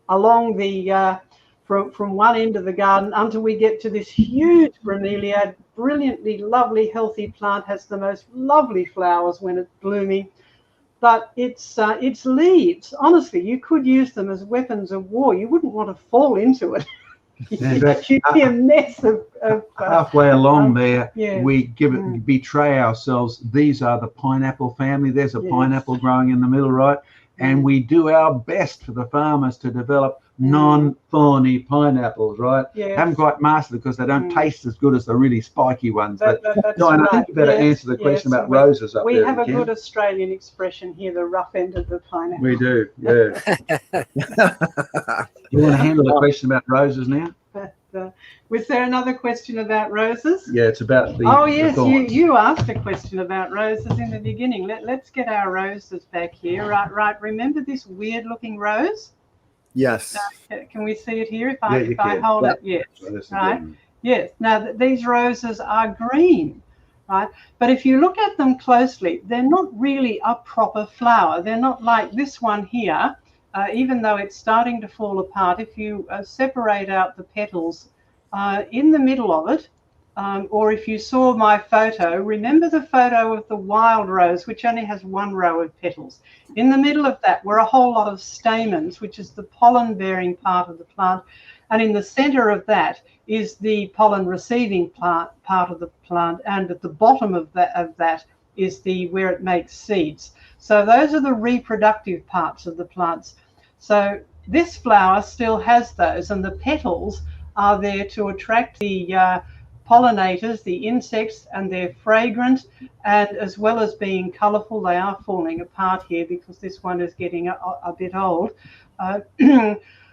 Speaker 5: along the from one end of the garden until we get to this huge bromeliad, brilliantly lovely, healthy plant, has the most lovely flowers when it's blooming. But its leaves, honestly, you could use them as weapons of war. You wouldn't want to fall into it. You'd be a mess of
Speaker 4: halfway along there, we betray ourselves. These are the pineapple family. There's a pineapple growing in the middle, right? And we do our best for the farmers to develop non-thorny pineapples, right? Haven't quite mastered because they don't taste as good as the really spiky ones. But Diane, I think you better answer the question about roses up there.
Speaker 5: We have a good Australian expression here, the rough end of the pineapple.
Speaker 4: We do, yeah. You want to handle the question about roses now?
Speaker 5: Was there another question about roses?
Speaker 4: Yeah, it's about the
Speaker 5: yes,
Speaker 4: the thorns.
Speaker 5: you asked a question about roses in the beginning. Let's get our roses back here. Right. Remember this weird-looking rose?
Speaker 2: Yes.
Speaker 5: Can we see it here? If I hold it, yes. Right. Yes. Now these roses are green, right? But if you look at them closely, they're not really a proper flower. They're not like this one here. Even though it's starting to fall apart, if you separate out the petals in the middle of it, or if you saw my photo, remember the photo of the wild rose, which only has one row of petals. In the middle of that were a whole lot of stamens, which is the pollen-bearing part of the plant, and in the center of that is the pollen-receiving part of the plant, and at the bottom of that is where it makes seeds. So those are the reproductive parts of the plants. So this flower still has those, and the petals are there to attract the pollinators, the insects, and they're fragrant, and as well as being colorful, they are falling apart here because this one is getting a bit old.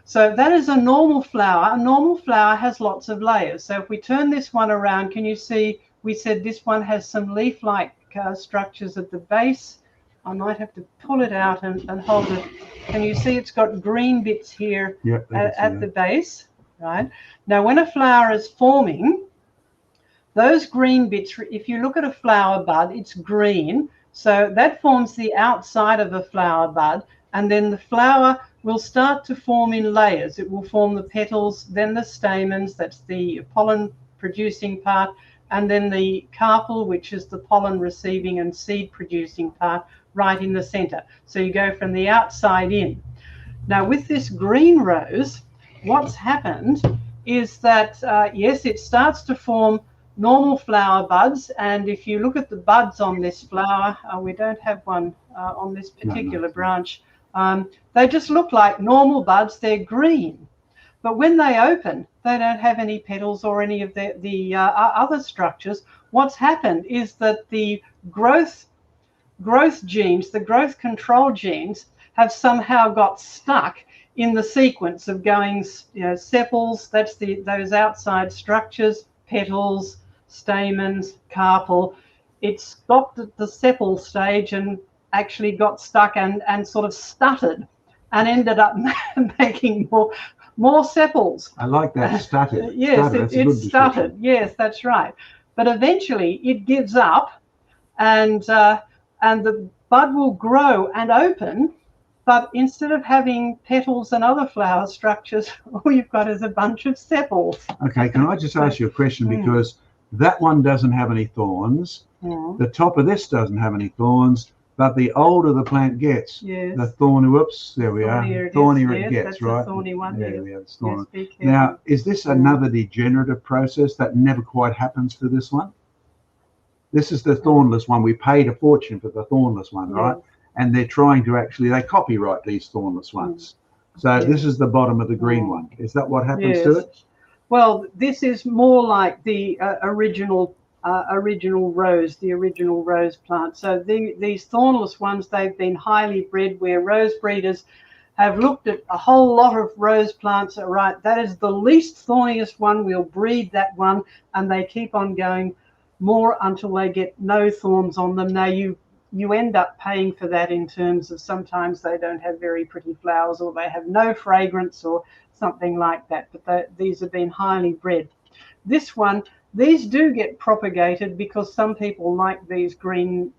Speaker 5: So that is a normal flower. A normal flower has lots of layers. So if we turn this one around, can you see we said this one has some leaf-like structures at the base? I might have to pull it out and hold it. Can you see it's got green bits here at the base, right? Now, when a flower is forming, those green bits, if you look at a flower bud, it's green. So that forms the outside of a flower bud. And then the flower will start to form in layers. It will form the petals, then the stamens, that's the pollen producing part, and then the carpel, which is the pollen receiving and seed producing part, right in the center. So you go from the outside in. Now with this green rose, what's happened is that, yes, it starts to form normal flower buds. And if you look at the buds on this flower, we don't have one on this particular branch. They just look like normal buds. They're green. But when they open, they don't have any petals or any of the other structures. What's happened is that the growth genes, the growth control genes, have somehow got stuck in the sequence of going, sepals, that's those outside structures, petals, stamens, carpel. It stopped at the sepal stage and actually got stuck and sort of stuttered and ended up making more sepals.
Speaker 4: I like that, stuttered.
Speaker 5: Yes, it stuttered. Yes, that's right. But eventually it gives up, and the bud will grow and open. But instead of having petals and other flower structures, all you've got is a bunch of sepals.
Speaker 4: Okay, can I just ask you a question? Because that one doesn't have any thorns. The top of this doesn't have any thorns. But the older the plant gets, the thorny, thornier it gets,
Speaker 5: that's
Speaker 4: right?
Speaker 5: The thorny one.
Speaker 4: It's thorny. Yes, now, is this another degenerative process that never quite happens to this one? This is the thornless one. We paid a fortune for the thornless one, right? And they're trying to they copyright these thornless ones. So this is the bottom of the green one. Is that what happens to it?
Speaker 5: Well, this is more like the original rose, the original rose plant. So these thornless ones, they've been highly bred, where rose breeders have looked at a whole lot of rose plants. Right, that is the least thorniest one, we'll breed that one, and they keep on going more until they get no thorns on them. Now you end up paying for that in terms of sometimes they don't have very pretty flowers, or they have no fragrance or something like that, but these have been highly bred. This one, these do get propagated because some people like these green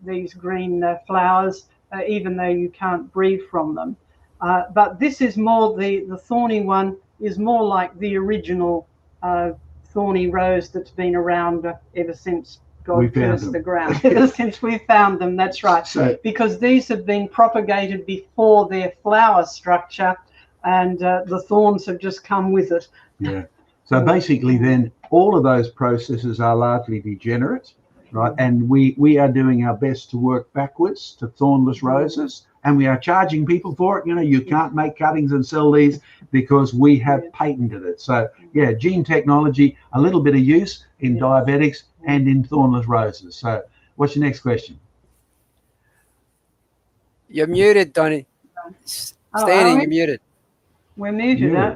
Speaker 5: flowers, even though you can't breed from them. But this is more, the thorny one is more like the original thorny rose that's been around ever since God cursed the ground. Ever since we found them, that's right. So, because these have been propagated before their flower structure, and the thorns have just come with it.
Speaker 4: Yeah. So basically then all of those processes are largely degenerate, right? And we are doing our best to work backwards to thornless roses, and we are charging people for it. You can't make cuttings and sell these because we have patented it. So yeah, gene technology, a little bit of use in diabetics and in thornless roses. So what's your next question?
Speaker 3: You're muted, Donnie. Standing, you're muted.
Speaker 5: We're muted.
Speaker 4: No,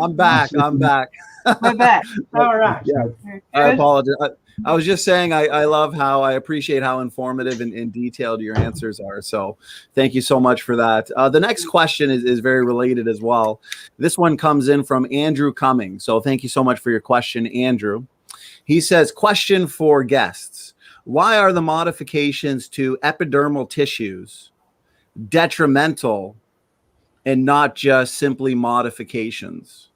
Speaker 2: I'm back.
Speaker 5: We're back. All right.
Speaker 2: I apologize. I was just saying I love how I appreciate how informative and detailed your answers are. So thank you so much for that. The next question is very related as well. This one comes in from Andrew Cummings. So thank you so much for your question, Andrew. He says, question for guests. Why are the modifications to epidermal tissues detrimental and not just simply modifications?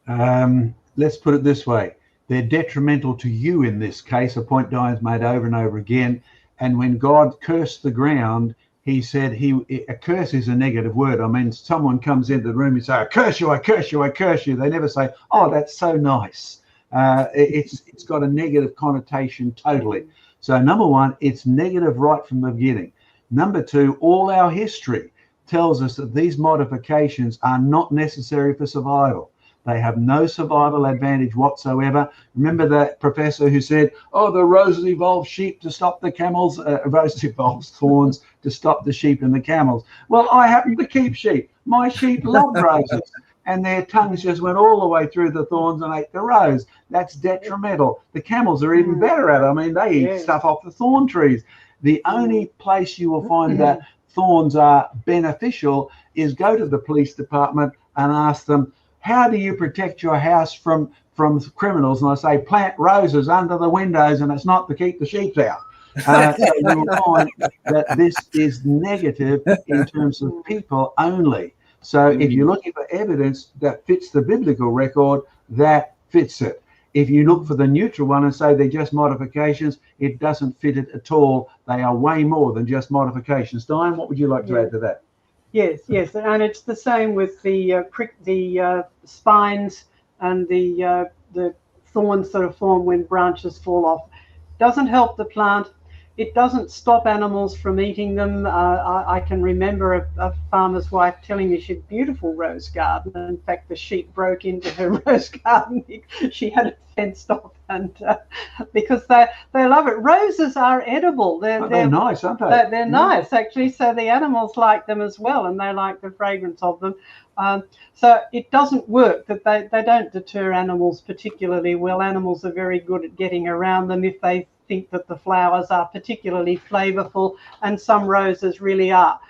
Speaker 4: Let's put it this way. They're detrimental to you in this case, a point Diane's made over and over again. And when God cursed the ground, he said a curse is a negative word. I mean, someone comes into the room and say, I curse you, I curse you, I curse you. They never say, oh, that's so nice. It's got a negative connotation totally. So number one, it's negative right from the beginning. Number two, all our history tells us that these modifications are not necessary for survival. They have no survival advantage whatsoever. Remember that professor who said, oh, the roses evolved sheep to stop the camels, roses evolved thorns to stop the sheep and the camels. Well, I happen to keep sheep. My sheep loved roses, and their tongues just went all the way through the thorns and ate the rose. That's detrimental. The camels are even better at it. I mean, they eat stuff off the thorn trees. The only place you will find that thorns are beneficial is go to the police department and ask them, how do you protect your house from criminals? And I say, plant roses under the windows, and it's not to keep the sheep out. So you will find that this is negative in terms of people only. So if you're looking for evidence that fits the biblical record, that fits it. If you look for the neutral one and say they're just modifications, it doesn't fit it at all. They are way more than just modifications. Diane, what would you like to add to that?
Speaker 5: Yes, and it's the same with the spines and the the thorns that are formed when branches fall off. Doesn't help the plant. It doesn't stop animals from eating them. I can remember a farmer's wife telling me she had a beautiful rose garden. In fact, the sheep broke into her rose garden. She had it fenced off, and because they love it. Roses are edible. They're
Speaker 4: nice, aren't they?
Speaker 5: They're nice, actually. So the animals like them as well, and they like the fragrance of them. So it doesn't work that they don't deter animals particularly well. Animals are very good at getting around them if they think that the flowers are particularly flavorful, and some roses really are.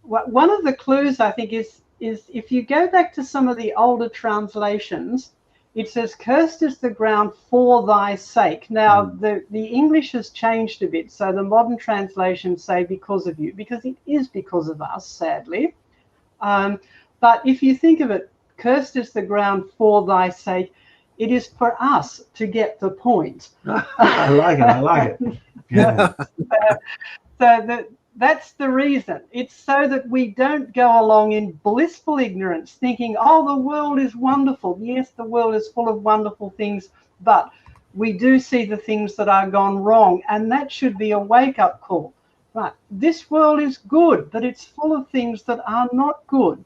Speaker 5: One of the clues, I think, is if you go back to some of the older translations, it says, "Cursed is the ground for thy sake." Now, the English has changed a bit, so the modern translations say "because of you," because it is because of us, sadly. But if you think of it, "Cursed is the ground for thy sake," it is for us to get the point.
Speaker 4: I like it. Yeah.
Speaker 5: So that's the reason. It's so that we don't go along in blissful ignorance thinking, oh, the world is wonderful. Yes, the world is full of wonderful things, but we do see the things that are gone wrong, and that should be a wake-up call. Right, this world is good, but it's full of things that are not good.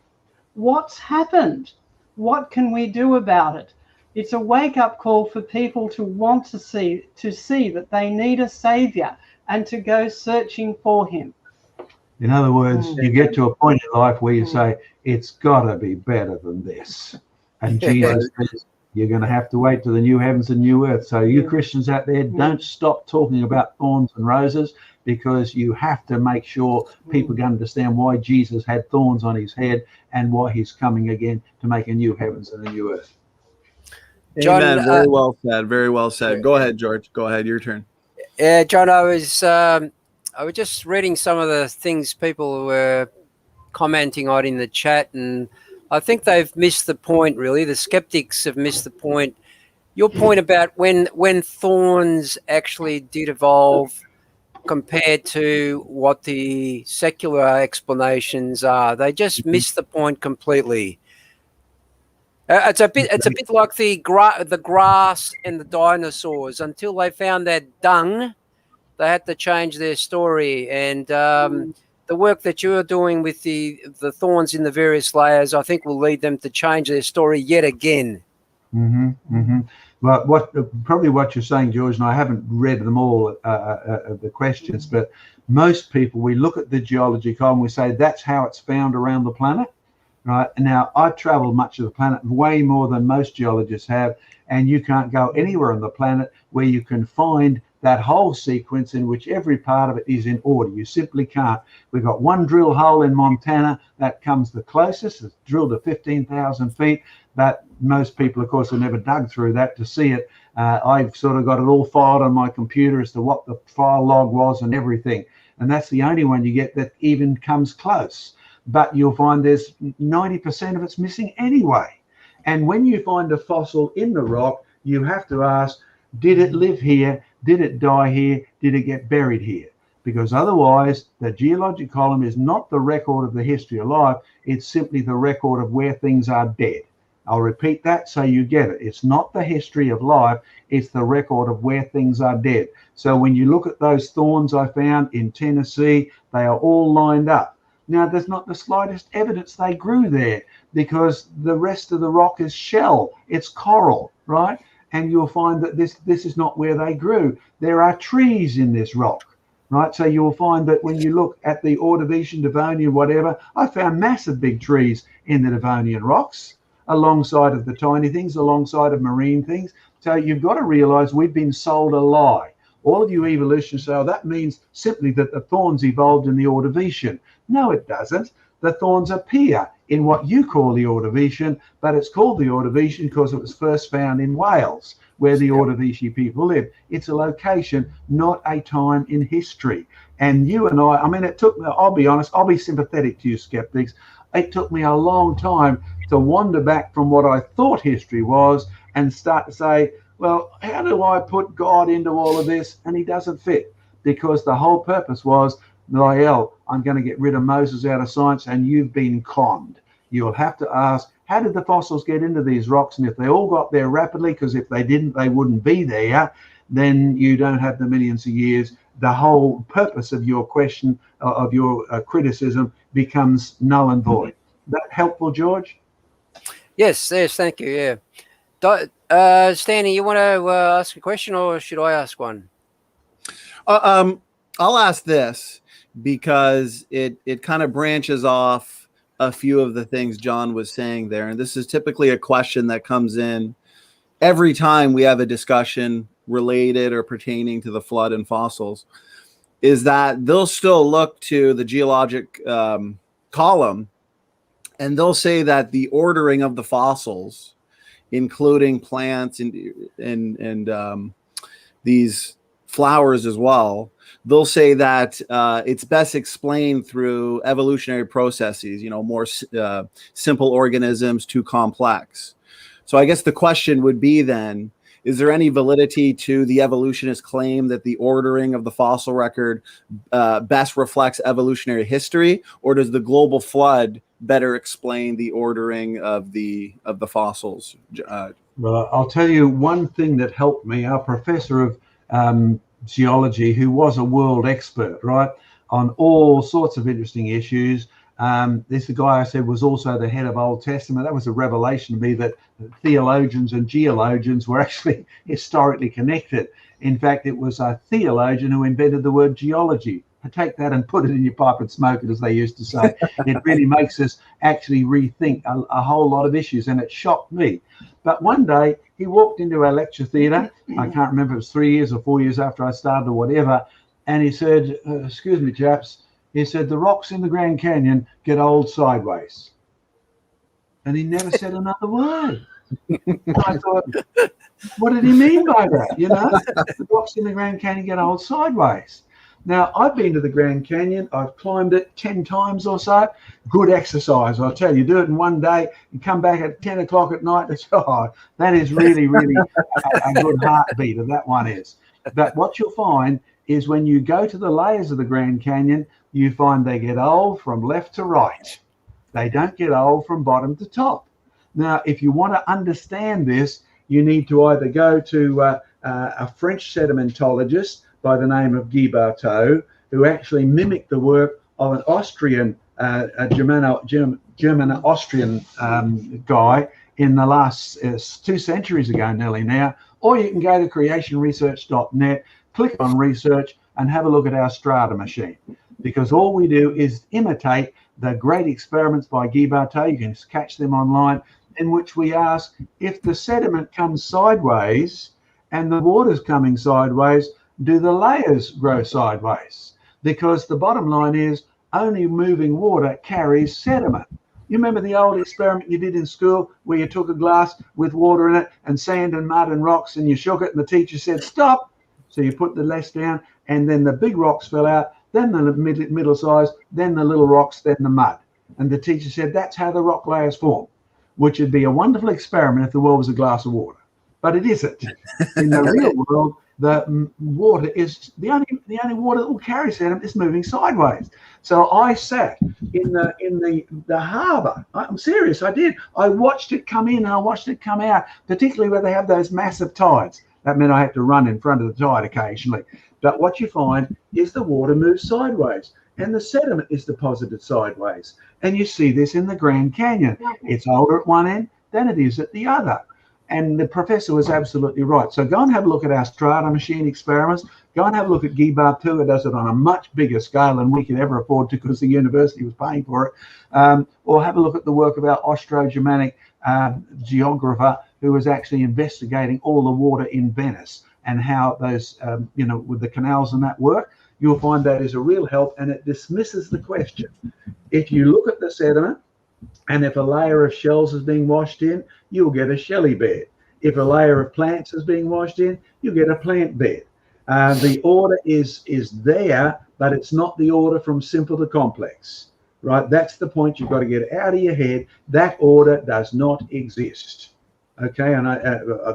Speaker 5: What's happened? What can we do about it? It's a wake-up call for people to want to see that they need a savior and to go searching for him.
Speaker 4: In other words, you get to a point in life where you say, it's got to be better than this. And Jesus says, you're going to have to wait to the new heavens and new earth. So you Christians out there, don't stop talking about thorns and roses, because you have to make sure people can understand why Jesus had thorns on his head and why he's coming again to make a new heavens and a new earth.
Speaker 2: John, amen. Very well said. Very well said. Go ahead, George. Go ahead. Your turn.
Speaker 3: Yeah, John, I was just reading some of the things people were commenting on in the chat, and I think they've missed the point, really. The skeptics have missed the point. Your point about when thorns actually did evolve compared to what the secular explanations are, they just missed the point completely. It's a bit like the grass and the dinosaurs. Until they found that dung, they had to change their story. And the work that you're doing with the thorns in the various layers, I think, will lead them to change their story yet again.
Speaker 4: Well, what you're saying, George, and I haven't read them all, the questions, but most people, we look at the geological and we say that's how it's found around the planet. Right now, I've traveled much of the planet, way more than most geologists have, and you can't go anywhere on the planet where you can find that whole sequence in which every part of it is in order. You simply can't. We've got one drill hole in Montana that comes the closest. It's drilled at 15,000 feet, but most people, of course, have never dug through that to see it. I've sort of got it all filed on my computer as to what the file log was and everything, and that's the only one you get that even comes close. But you'll find there's 90% of it's missing anyway. And when you find a fossil in the rock, you have to ask, did it live here? Did it die here? Did it get buried here? Because otherwise, the geologic column is not the record of the history of life. It's simply the record of where things are dead. I'll repeat that so you get it. It's not the history of life. It's the record of where things are dead. So when you look at those thorns I found in Tennessee, they are all lined up. Now, there's not the slightest evidence they grew there, because the rest of the rock is shell. It's coral, right? And you'll find that this is not where they grew. There are trees in this rock, right? So you'll find that when you look at the Ordovician, Devonian, whatever, I found massive big trees in the Devonian rocks, alongside of the tiny things, alongside of marine things. So you've got to realize we've been sold a lie. All of you evolutionists say, oh, that means simply that the thorns evolved in the Ordovician. No, it doesn't. The thorns appear in what you call the Ordovician, but it's called the Ordovician because it was first found in Wales, where the Ordovician people lived. It's a location, not a time in history. And you and I mean, it took me, I'll be honest, I'll be sympathetic to you skeptics. It took me a long time to wander back from what I thought history was and start to say, well, how do I put God into all of this? And he doesn't fit, because the whole purpose was, Diane, I'm going to get rid of Moses out of science, and you've been conned. You'll have to ask, how did the fossils get into these rocks? And if they all got there rapidly, because if they didn't, they wouldn't be there, then you don't have the millions of years. The whole purpose of your question, of your criticism, becomes null and void. That helpful, George?
Speaker 3: Yes, thank you. Yeah. Stanley, you want to ask a question, or should I ask one?
Speaker 2: I'll ask this because it kind of branches off a few of the things John was saying there. And this is typically a question that comes in every time we have a discussion related or pertaining to the flood and fossils, is that they'll still look to the geologic column, and they'll say that the ordering of the fossils, including plants and these flowers as well, they'll say that it's best explained through evolutionary processes, more simple organisms to complex. So I guess the question would be then, is there any validity to the evolutionist claim that the ordering of the fossil record best reflects evolutionary history, or does the global flood better explain the ordering of the fossils?
Speaker 4: Well, I'll tell you one thing that helped me. Our professor of geology, who was a world expert, right, on all sorts of interesting issues. This guy I said was also the head of Old Testament. That was a revelation to me, that theologians and geologians were actually historically connected. In fact, it was a theologian who invented the word geology. Take that and put it in your pipe and smoke it, as they used to say. It really makes us actually rethink a whole lot of issues, and it shocked me. But one day he walked into our lecture theatre. I can't remember if it was 3 years or 4 years after I started or whatever, and he said, excuse me, chaps, he said, the rocks in the Grand Canyon get old sideways. And he never said another word. I thought, what did he mean by that? The rocks in the Grand Canyon get old sideways. Now, I've been to the Grand Canyon. I've climbed it 10 times or so. Good exercise, I'll tell you. Do it in one day and come back at 10 o'clock at night. That is really, really a good heartbeat of that one is. But what you'll find is when you go to the layers of the Grand Canyon, you find they get old from left to right. They don't get old from bottom to top. Now, if you want to understand this, you need to either go to a French sedimentologist by the name of Guy Barteau, who actually mimicked the work of an Austrian, German-Austrian guy in the last 2 centuries ago nearly now, or you can go to creationresearch.net, click on research and have a look at our strata machine, because all we do is imitate the great experiments by Guy Barteau. You can catch them online, in which we ask, if the sediment comes sideways and the water's coming sideways, do the layers grow sideways? Because the bottom line is only moving water carries sediment. You remember the old experiment you did in school where you took a glass with water in it and sand and mud and rocks, and you shook it and the teacher said, stop. So you put the less down, and then the big rocks fell out, then the middle size, then the little rocks, then the mud. And the teacher said, that's how the rock layers form, which would be a wonderful experiment if the world was a glass of water. But it isn't. In the real world, the water is the only water that will carry sediment is moving sideways. So I sat in the harbour. I'm serious. I did. I watched it come in and I watched it come out, particularly where they have those massive tides. That meant I had to run in front of the tide occasionally. But what you find is the water moves sideways and the sediment is deposited sideways. And you see this in the Grand Canyon. It's older at one end than it is at the other. And the professor was absolutely right. So go and have a look at our strata machine experiments. Go and have a look at Guy Barteau, who does it on a much bigger scale than we could ever afford to, because the university was paying for it. Or have a look at the work of our Austro-Germanic geographer, who was actually investigating all the water in Venice and how those, with the canals and that work. You'll find that is a real help, and it dismisses the question. If you look at the sediment, and if a layer of shells is being washed in, you'll get a shelly bed. If a layer of plants is being washed in, you'll get a plant bed. The order is there, but it's not the order from simple to complex, right? That's the point you've got to get out of your head. That order does not exist. Okay, and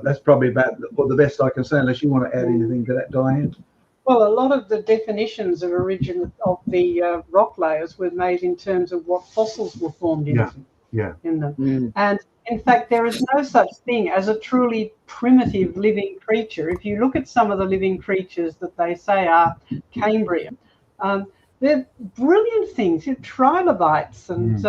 Speaker 4: that's probably about the best I can say, unless you want to add anything to that, Diane.
Speaker 5: Well, a lot of the definitions of the rock layers were made in terms of what fossils were formed in.
Speaker 4: Yeah.
Speaker 5: in them. And in fact, there is no such thing as a truly primitive living creature. If you look at some of the living creatures that they say are Cambrian, they're brilliant things, trilobites and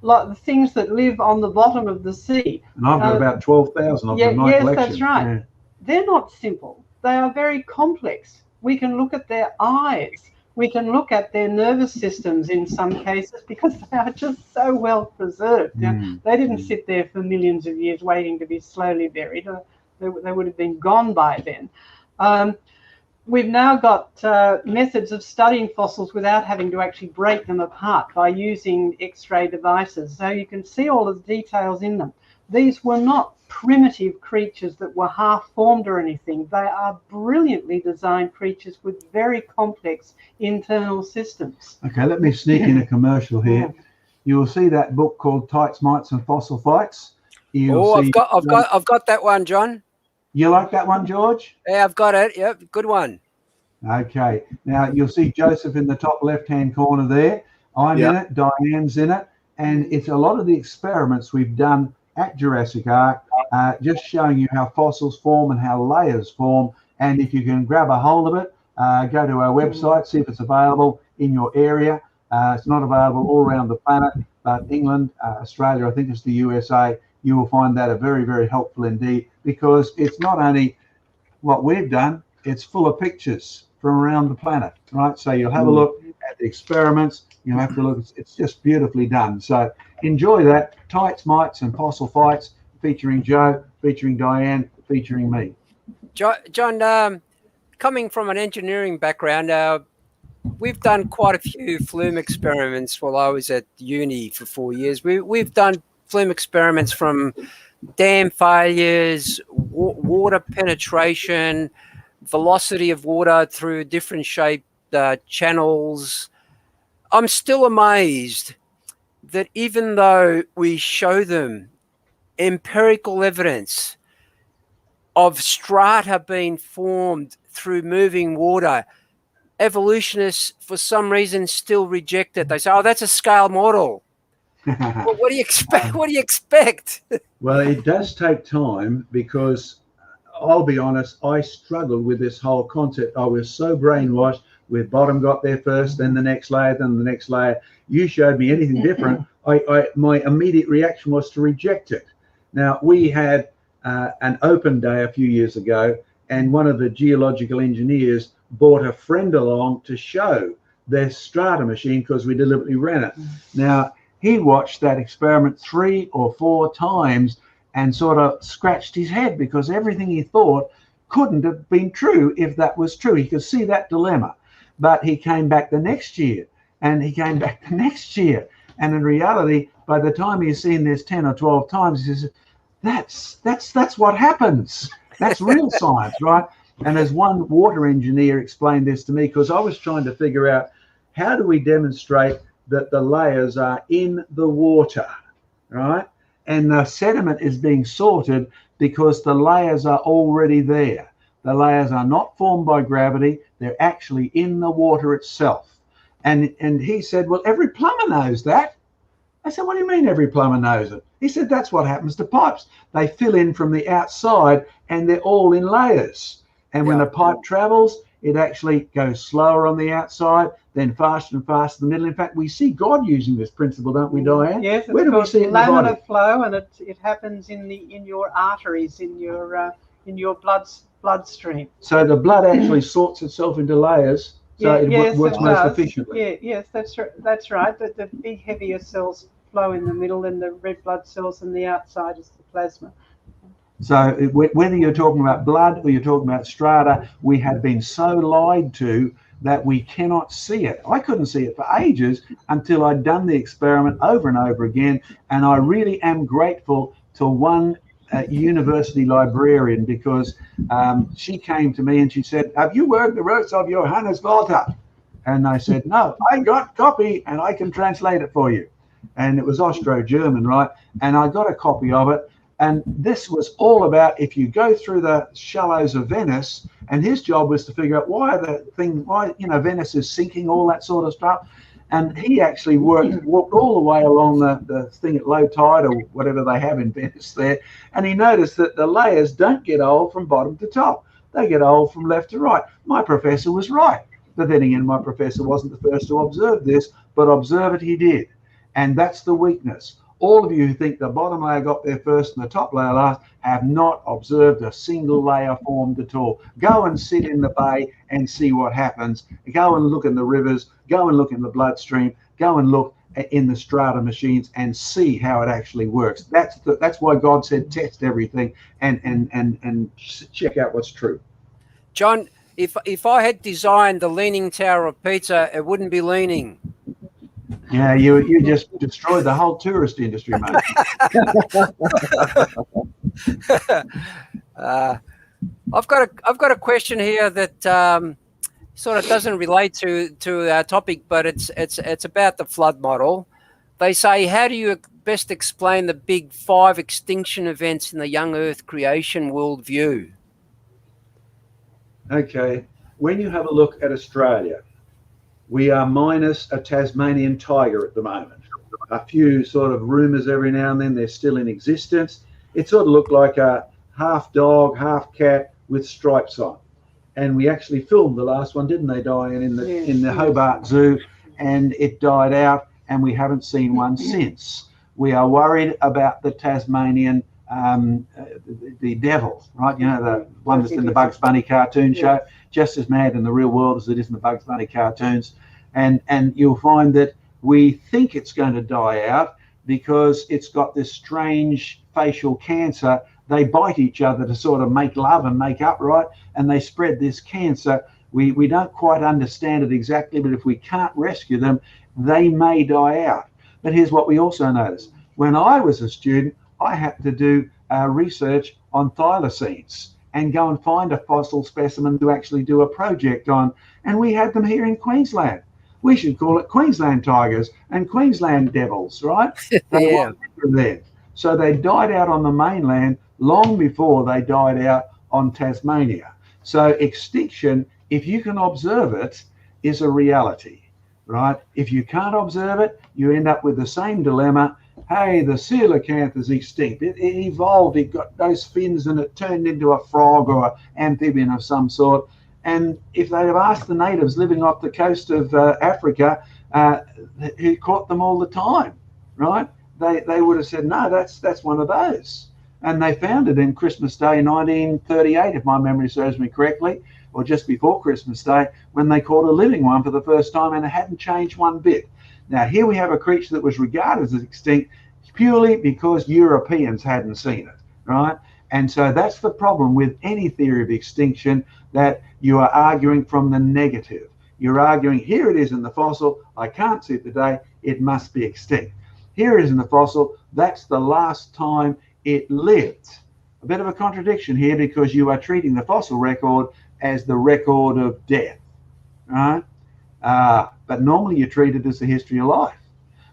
Speaker 5: like the things that live on the bottom of the sea.
Speaker 4: And I've got about 12,000 of them in my collection. Yes,
Speaker 5: that's right. Yeah. They're not simple. They are very complex. We can look at their eyes. We can look at their nervous systems in some cases because they are just so well preserved. They didn't sit there for millions of years waiting to be slowly buried. They would have been gone by then. We've now got methods of studying fossils without having to actually break them apart by using X-ray devices. So you can see all of the details in them. These were not primitive creatures that were half formed or anything. They are brilliantly designed creatures with very complex internal systems.
Speaker 4: Okay, let me sneak in a commercial here. You will see that book called Tights, Mites and Fossil Fights.
Speaker 3: I've got that one, John.
Speaker 4: You like that one, George?
Speaker 3: Yeah, I've got it. Yep, good one.
Speaker 4: Okay, now you'll see Joseph in the top left-hand corner there. I'm in it, Diane's in it, and it's a lot of the experiments we've done at Jurassic Ark, just showing you how fossils form and how layers form. And if you can grab a hold of it, go to our website, see if it's available in your area. It's not available all around the planet, but England, Australia, I think it's the USA, you will find that a very, very helpful indeed, because it's not only what we've done, it's full of pictures from around the planet, right? So you'll have a look at the experiments, you'll have to look, it's just beautifully done. So enjoy that. Tights, Mites and Fossil Fights, featuring Joe, featuring Diane, featuring me.
Speaker 3: John, coming from an engineering background, we've done quite a few flume experiments while I was at uni for 4 years. We've done flume experiments from dam failures, water penetration, velocity of water through different shaped channels. I'm still amazed that even though we show them empirical evidence of strata being formed through moving water, evolutionists for some reason still reject it. They say, "Oh, that's a scale model." Well, what do you expect? What do you expect?
Speaker 4: Well, it does take time, because I'll be honest, I struggled with this whole concept. I was so brainwashed with bottom got there first, then the next layer, then the next layer. You showed me anything different, my immediate reaction was to reject it. Now, we had an open day a few years ago, and one of the geological engineers brought a friend along to show their strata machine, because we deliberately ran it. Now, he watched that experiment 3 or 4 times and sort of scratched his head, because everything he thought couldn't have been true if that was true. He could see that dilemma. But he came back the next year, and he came back the next year. And in reality, by the time he's seen this 10 or 12 times, he says, that's what happens. That's real science, right? And as one water engineer explained this to me, because I was trying to figure out, how do we demonstrate that the layers are in the water, right? And the sediment is being sorted because the layers are already there. The layers are not formed by gravity. They're actually in the water itself. And he said, well, every plumber knows that. I said, what do you mean every plumber knows it? He said, that's what happens to pipes. They fill in from the outside, and they're all in layers. And when a pipe travels, it actually goes slower on the outside, then faster and faster in the middle. In fact, we see God using this principle, don't we, Diane?
Speaker 5: Yes.
Speaker 4: Where do we see it in the body?
Speaker 5: Laminar flow, and it happens in your arteries, in your bloodstream.
Speaker 4: So the blood actually sorts itself into layers, so it works most efficiently.
Speaker 5: Yes, that's right. But the big heavier cells flow in the middle, and the red blood cells on the outside is the plasma.
Speaker 4: So whether you're talking about blood or you're talking about strata, we have been so lied to that we cannot see it. I couldn't see it for ages until I'd done the experiment over and over again. And I really am grateful to one university librarian, because she came to me and she said, have you worked the roots of Johannes Volta? And I said, no, I got copy and I can translate it for you. And it was Austro-German, right? And I got a copy of it. And this was all about, if you go through the shallows of Venice, and his job was to figure out why Venice is sinking, all that sort of stuff. And he actually walked all the way along the thing at low tide or whatever they have in Venice there. And he noticed that the layers don't get old from bottom to top. They get old from left to right. My professor was right. But then again, my professor wasn't the first to observe this, but observe it he did. And that's the weakness. All of you who think the bottom layer got there first and the top layer last have not observed a single layer formed at all. Go and sit in the bay and see what happens. Go and look in the rivers. Go and look in the bloodstream. Go and look in the strata machines and see how it actually works. That's why God said test everything and check out what's true.
Speaker 3: John, if I had designed the Leaning Tower of Pizza, it wouldn't be leaning.
Speaker 4: Yeah, you just destroyed the whole tourist industry, mate.
Speaker 3: I've got a question here that sort of doesn't relate to our topic, but it's about the flood model. They say, how do you best explain the big 5 extinction events in the young Earth creation worldview?
Speaker 4: Okay, when you have a look at Australia, we are minus a Tasmanian tiger at the moment. A few sort of rumours every now and then, they're still in existence. It sort of looked like a half dog, half cat with stripes on. And we actually filmed the last one, didn't they, Diane, in the Hobart Zoo, and it died out, and we haven't seen one since. We are worried about the Tasmanian, the devil, right? You know, the one that's in the Bugs Bunny cartoon show, just as mad in the real world as it is in the Bugs Bunny cartoons. And you'll find that we think it's going to die out because it's got this strange facial cancer. They bite each other to sort of make love and make up, right? And they spread this cancer. We don't quite understand it exactly, but if we can't rescue them, they may die out. But here's what we also notice. When I was a student, I had to do research on thylacines and go and find a fossil specimen to actually do a project on. And we had them here in Queensland. We should call it Queensland tigers and Queensland devils, right?
Speaker 3: Yeah.
Speaker 4: So they died out on the mainland long before they died out on Tasmania. So extinction, if you can observe it, is a reality, right? If you can't observe it, you end up with the same dilemma. Hey, the coelacanth is extinct. It evolved, it got those fins and it turned into a frog or an amphibian of some sort. And if they'd have asked the natives living off the coast of Africa who caught them all the time, right? They would have said, no, that's one of those. And they found it in Christmas Day 1938, if my memory serves me correctly, or just before Christmas Day, when they caught a living one for the first time, and it hadn't changed one bit. Now, here we have a creature that was regarded as extinct purely because Europeans hadn't seen it, right? And so that's the problem with any theory of extinction, that you are arguing from the negative. You're arguing, here it is in the fossil, I can't see it today, it must be extinct. Here it is in the fossil, that's the last time it lived. A bit of a contradiction here, because you are treating the fossil record as the record of death, right? But normally you treat it as the history of life.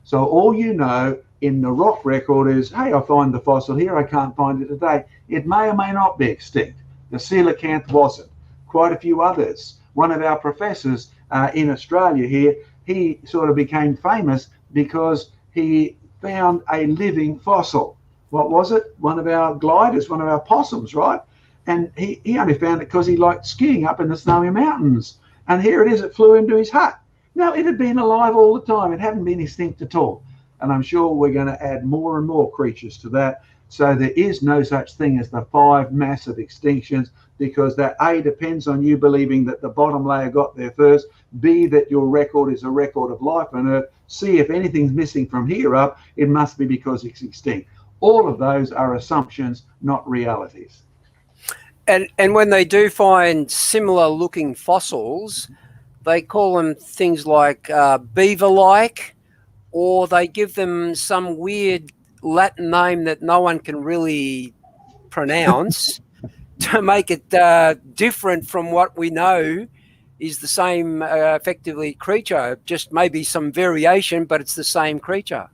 Speaker 4: So all you know in the rock record is, hey, I find the fossil here, I can't find it today. It may or may not be extinct. The coelacanth wasn't. Quite a few others. One of our professors in Australia here, he sort of became famous because he found a living fossil. What was it? One of our gliders, one of our possums, right? And he only found it because he liked skiing up in the snowy mountains. And here it is, it flew into his hut. Now, it had been alive all the time. It hadn't been extinct at all. And I'm sure we're going to add more and more creatures to that. So there is no such thing as the 5 massive extinctions, because that A, depends on you believing that the bottom layer got there first, B, that your record is a record of life on Earth, C, if anything's missing from here up, it must be because it's extinct. All of those are assumptions, not realities.
Speaker 3: And when they do find similar looking fossils, they call them things like beaver-like, or they give them some weird Latin name that no one can really pronounce to make it different from what we know is the same effectively creature, just maybe some variation, but it's the same creature.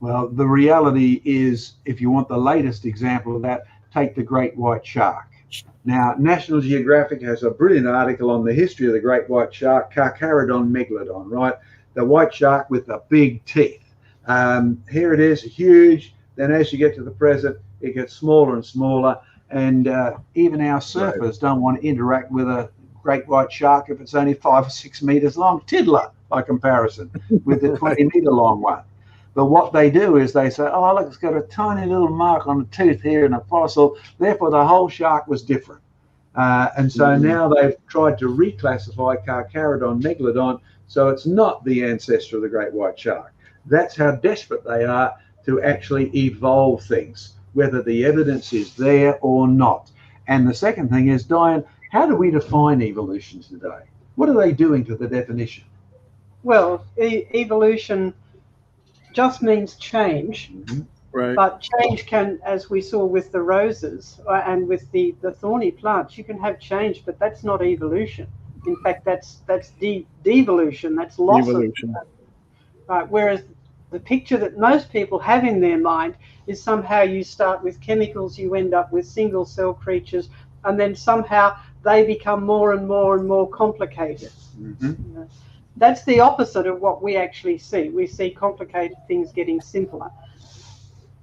Speaker 4: Well, the reality is, if you want the latest example of that, take the great white shark. Now, National Geographic has a brilliant article on the history of the great white shark, Carcharodon megalodon, right? the white shark with the big teeth. Here it is, huge. Then as you get to the present, it gets smaller and smaller. And even our surfers don't want to interact with a great white shark if it's only 5 or 6 meters long. Tiddler by comparison with the 20-meter long one. But what they do is they say, oh, look, it's got a tiny little mark on the tooth here in a fossil. Therefore, the whole shark was different. And so now they've tried to reclassify Carcharodon, Megalodon, so it's not the ancestor of the great white shark. That's how desperate they are to actually evolve things, whether the evidence is there or not. And the second thing is, Diane, how do we define evolution today? What are they doing to the definition?
Speaker 5: Well, evolution just means change.
Speaker 2: Right.
Speaker 5: But change can, as we saw with the roses and with the thorny plants, you can have change, but that's not evolution. In fact, that's devolution, that's loss
Speaker 2: Evolution.
Speaker 5: Right. Whereas the picture that most people have in their mind is somehow you start with chemicals, you end up with single cell creatures, and then somehow they become more and more and more complicated. You know, that's the opposite of what we actually see. We see complicated things getting simpler.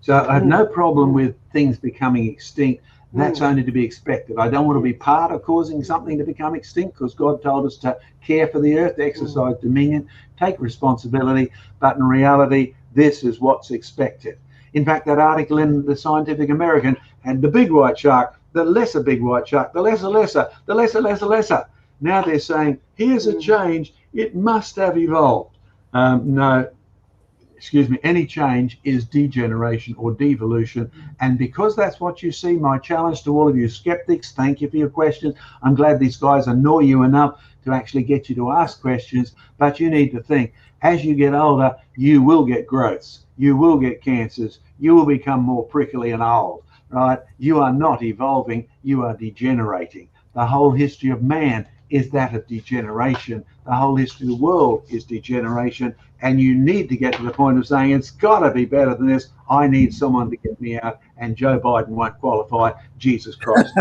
Speaker 4: So I have no problem with things becoming extinct. That's only to be expected. I don't want to be part of causing something to become extinct, because God told us to care for the earth, exercise dominion, take responsibility. But in reality, this is what's expected. In fact, that article in the Scientific American had the big white shark, the lesser big white shark, the lesser. Now they're saying, here's a change. It must have evolved. No. Excuse me, any change is degeneration or devolution. And because that's what you see, my challenge to all of you skeptics, thank you for your questions. I'm glad these guys annoy you enough to actually get you to ask questions, but you need to think, as you get older, you will get growths, you will get cancers, you will become more prickly and old, right? You are not evolving, you are degenerating. The whole history of man is that of degeneration. The whole history of the world is degeneration. And you need to get to the point of saying, it's got to be better than this. I need someone to get me out. And Joe Biden won't qualify. Jesus Christ.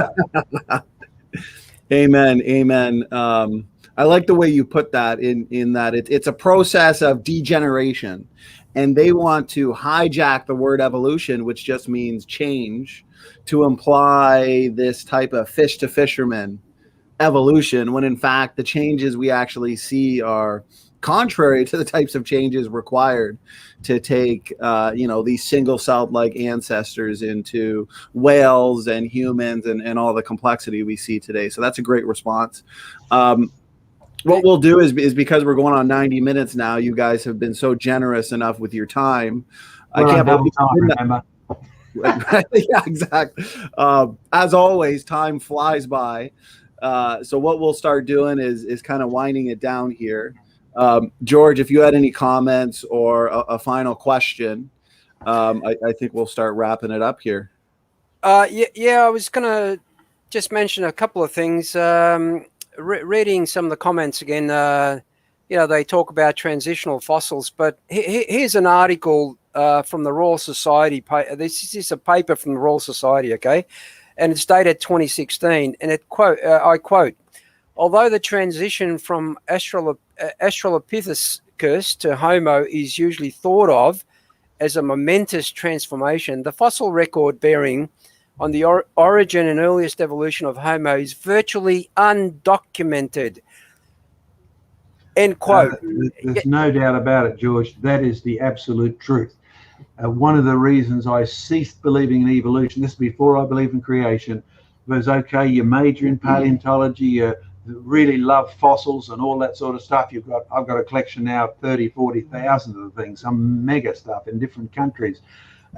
Speaker 2: Amen. Amen. I like the way you put that in that it's a process of degeneration. And they want to hijack the word evolution, which just means change, to imply this type of fish to fisherman evolution, when in fact the changes we actually see are contrary to the types of changes required to take these single-celled like ancestors into whales and humans and all the complexity we see today. So that's a great response. What we'll do is because we're going on 90 minutes now, you guys have been so generous enough with your time.
Speaker 4: I can't believe remember.
Speaker 2: Yeah, exactly. As always, time flies by. So what we'll start doing is kind of winding it down here. George, if you had any comments or a final question, I think we'll start wrapping it up here.
Speaker 3: Yeah, I was going to just mention a couple of things. Reading some of the comments again, they talk about transitional fossils, but here's an article from the Royal Society. This is a paper from the Royal Society, okay? And it's dated 2016, and I quote, although the transition from Australopithecus to Homo is usually thought of as a momentous transformation, the fossil record bearing on the origin and earliest evolution of Homo is virtually undocumented. End quote.
Speaker 4: There's no doubt about it, George. That is the absolute truth. One of the reasons I ceased believing in evolution, this is before I believed in creation, was okay, you major in paleontology, you really love fossils and all that sort of stuff. I've got a collection now of 40,000 of the things, some mega stuff in different countries.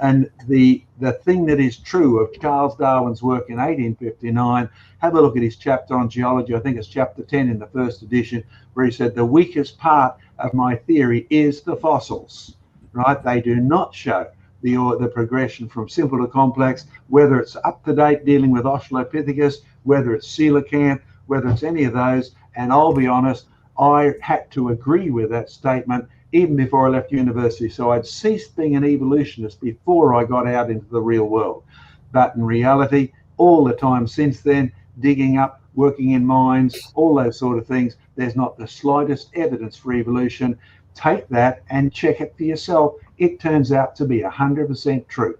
Speaker 4: And the thing that is true of Charles Darwin's work in 1859, have a look at his chapter on geology. I think it's chapter 10 in the first edition, where he said the weakest part of my theory is the fossils, right? They do not show the progression from simple to complex, whether it's up to date dealing with Australopithecus, whether it's coelacanth, whether it's any of those. And I'll be honest, I had to agree with that statement even before I left university. So I'd ceased being an evolutionist before I got out into the real world. But in reality, all the time since then, digging up, working in mines, all those sort of things, there's not the slightest evidence for evolution. take that and check it for yourself. It turns out to be 100% true.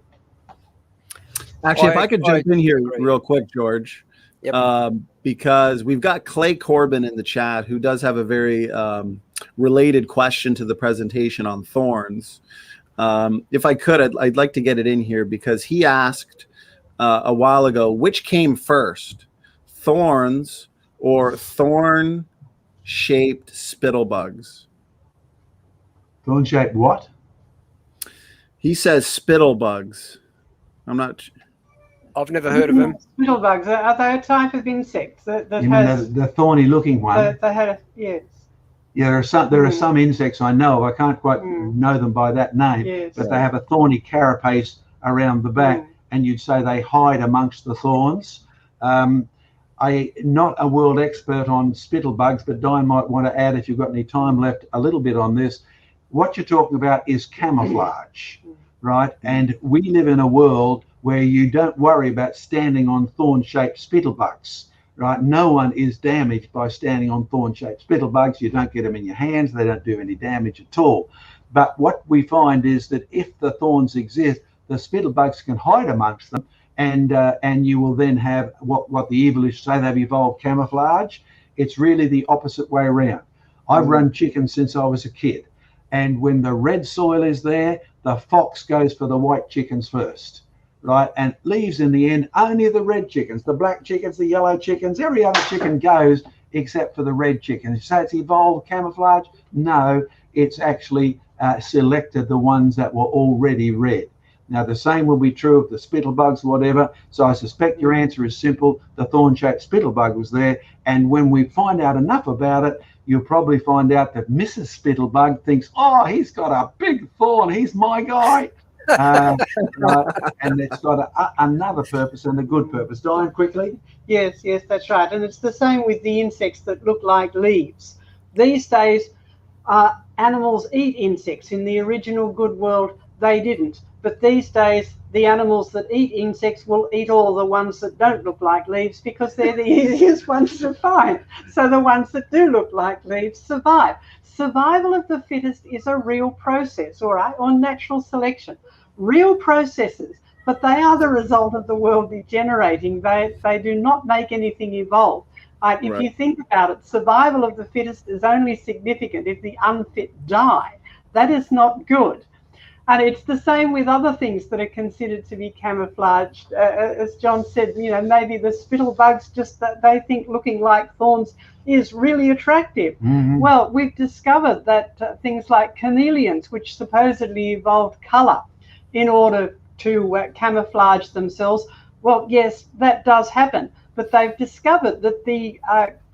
Speaker 2: Actually, if I could jump in here real quick, George, because we've got Clay Corbin in the chat who does have a very related question to the presentation on thorns. If I could, I'd like to get it in here because he asked a while ago, which came first, thorns or thorn-shaped spittlebugs?
Speaker 4: Thorn-shaped what?
Speaker 2: He says spittlebugs. I'm not.
Speaker 3: I've never heard of them.
Speaker 5: Spittlebugs, are they a type of insect that
Speaker 4: You
Speaker 5: has
Speaker 4: mean the thorny-looking one?
Speaker 5: they had a, yes.
Speaker 4: Yeah, there are some insects I know of. I can't quite know them by that name,
Speaker 5: Yes.
Speaker 4: but they have a thorny carapace around the back, and you'd say they hide amongst the thorns. I'm not a world expert on spittlebugs, but Diane might want to add, if you've got any time left, a little bit on this. What you're talking about is camouflage, right? And we live in a world where you don't worry about standing on thorn-shaped spittlebugs. Right, no one is damaged by standing on thorn-shaped spittlebugs. You don't get them in your hands; they don't do any damage at all. But what we find is that if the thorns exist, the spittlebugs can hide amongst them, and you will then have what the evolutionists say, they've evolved camouflage. It's really the opposite way around. I've run chickens since I was a kid, and when the red soil is there, the fox goes for the white chickens first. Right, and leaves in the end only the red chickens, the black chickens, the yellow chickens, every other chicken goes except for the red chickens. So it's evolved camouflage? No, it's actually selected the ones that were already red. Now the same will be true of the spittlebugs, whatever. So I suspect your answer is simple. The thorn-shaped spittlebug was there, and when we find out enough about it, you'll probably find out that Mrs. Spittlebug thinks, oh, he's got a big thorn, he's my guy. And it's got another purpose and a good purpose. Diane, quickly.
Speaker 5: Yes, that's right. And it's the same with the insects that look like leaves. These days, animals eat insects. In the original good world, they didn't. But these days, the animals that eat insects will eat all the ones that don't look like leaves because they're the easiest ones to find. So the ones that do look like leaves survive. Survival of the fittest is a real process, all right, or natural selection. Real processes, but they are the result of the world degenerating. They do not make anything evolve. If you think about it, survival of the fittest is only significant if the unfit die. That is not good. And it's the same with other things that are considered to be camouflaged. As John said, maybe the spittlebugs, just that they think looking like thorns is really attractive. Well, we've discovered that things like chameleons, which supposedly evolved color in order to camouflage themselves, well, yes, that does happen. But they've discovered that the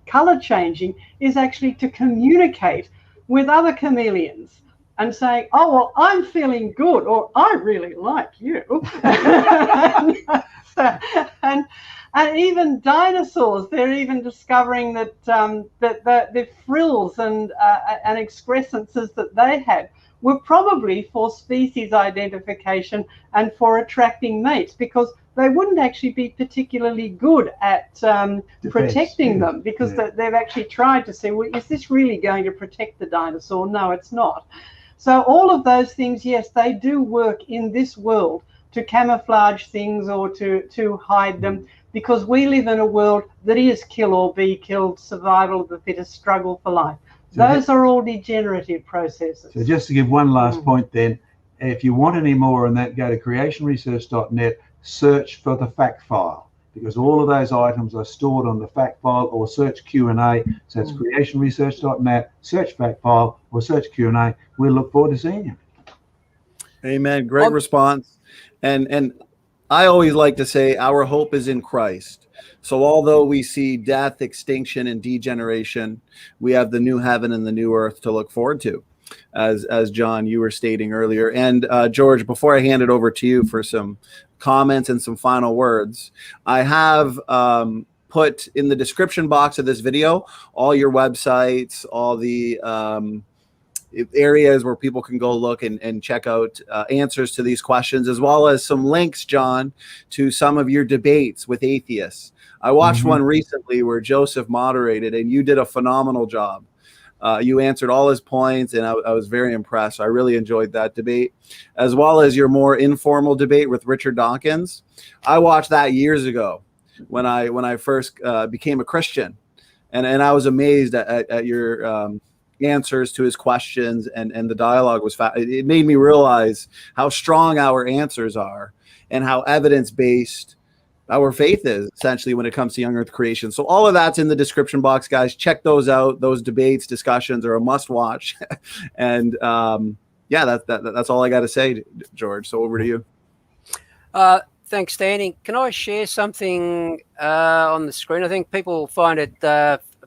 Speaker 5: color changing is actually to communicate with other chameleons and saying, oh, well, I'm feeling good, or I really like you. And even dinosaurs, they're even discovering that the frills and excrescences that they had were probably for species identification and for attracting mates, because they wouldn't actually be particularly good at protecting them, because they've actually tried to see, well, is this really going to protect the dinosaur? No, it's not. So all of those things, yes, they do work in this world to camouflage things or to hide them, because we live in a world that is kill or be killed, survival of the fittest, struggle for life. Those are all degenerative processes.
Speaker 4: So just to give one last point then, if you want any more on that, go to creationresearch.net, search for the fact file, because all of those items are stored on the fact file, or search Q&A. So it's creationresearch.net, search fact file, or search Q&A. We'll look forward to seeing you.
Speaker 2: Amen. Great response. And I always like to say our hope is in Christ. So although we see death, extinction, and degeneration, we have the new heaven and the new earth to look forward to, as John, you were stating earlier. And George, before I hand it over to you for some comments and some final words, I have put in the description box of this video all your websites, all the areas where people can go look and check out answers to these questions, as well as some links, John, to some of your debates with atheists. I watched one recently where Joseph moderated, and you did a phenomenal job. You answered all his points, and I was very impressed. I really enjoyed that debate, as well as your more informal debate with Richard Dawkins. I watched that years ago when I first became a Christian, and I was amazed at your answers to his questions, and the dialogue was it made me realize how strong our answers are and how evidence-based our faith is, essentially, when it comes to young earth creation. So all of that's in the description box, guys. Check those out. Those debates, discussions are a must watch. And yeah, that's all I got to say, George. So over to you.
Speaker 3: Thanks, Danny. Can I share something on the screen? I think people find it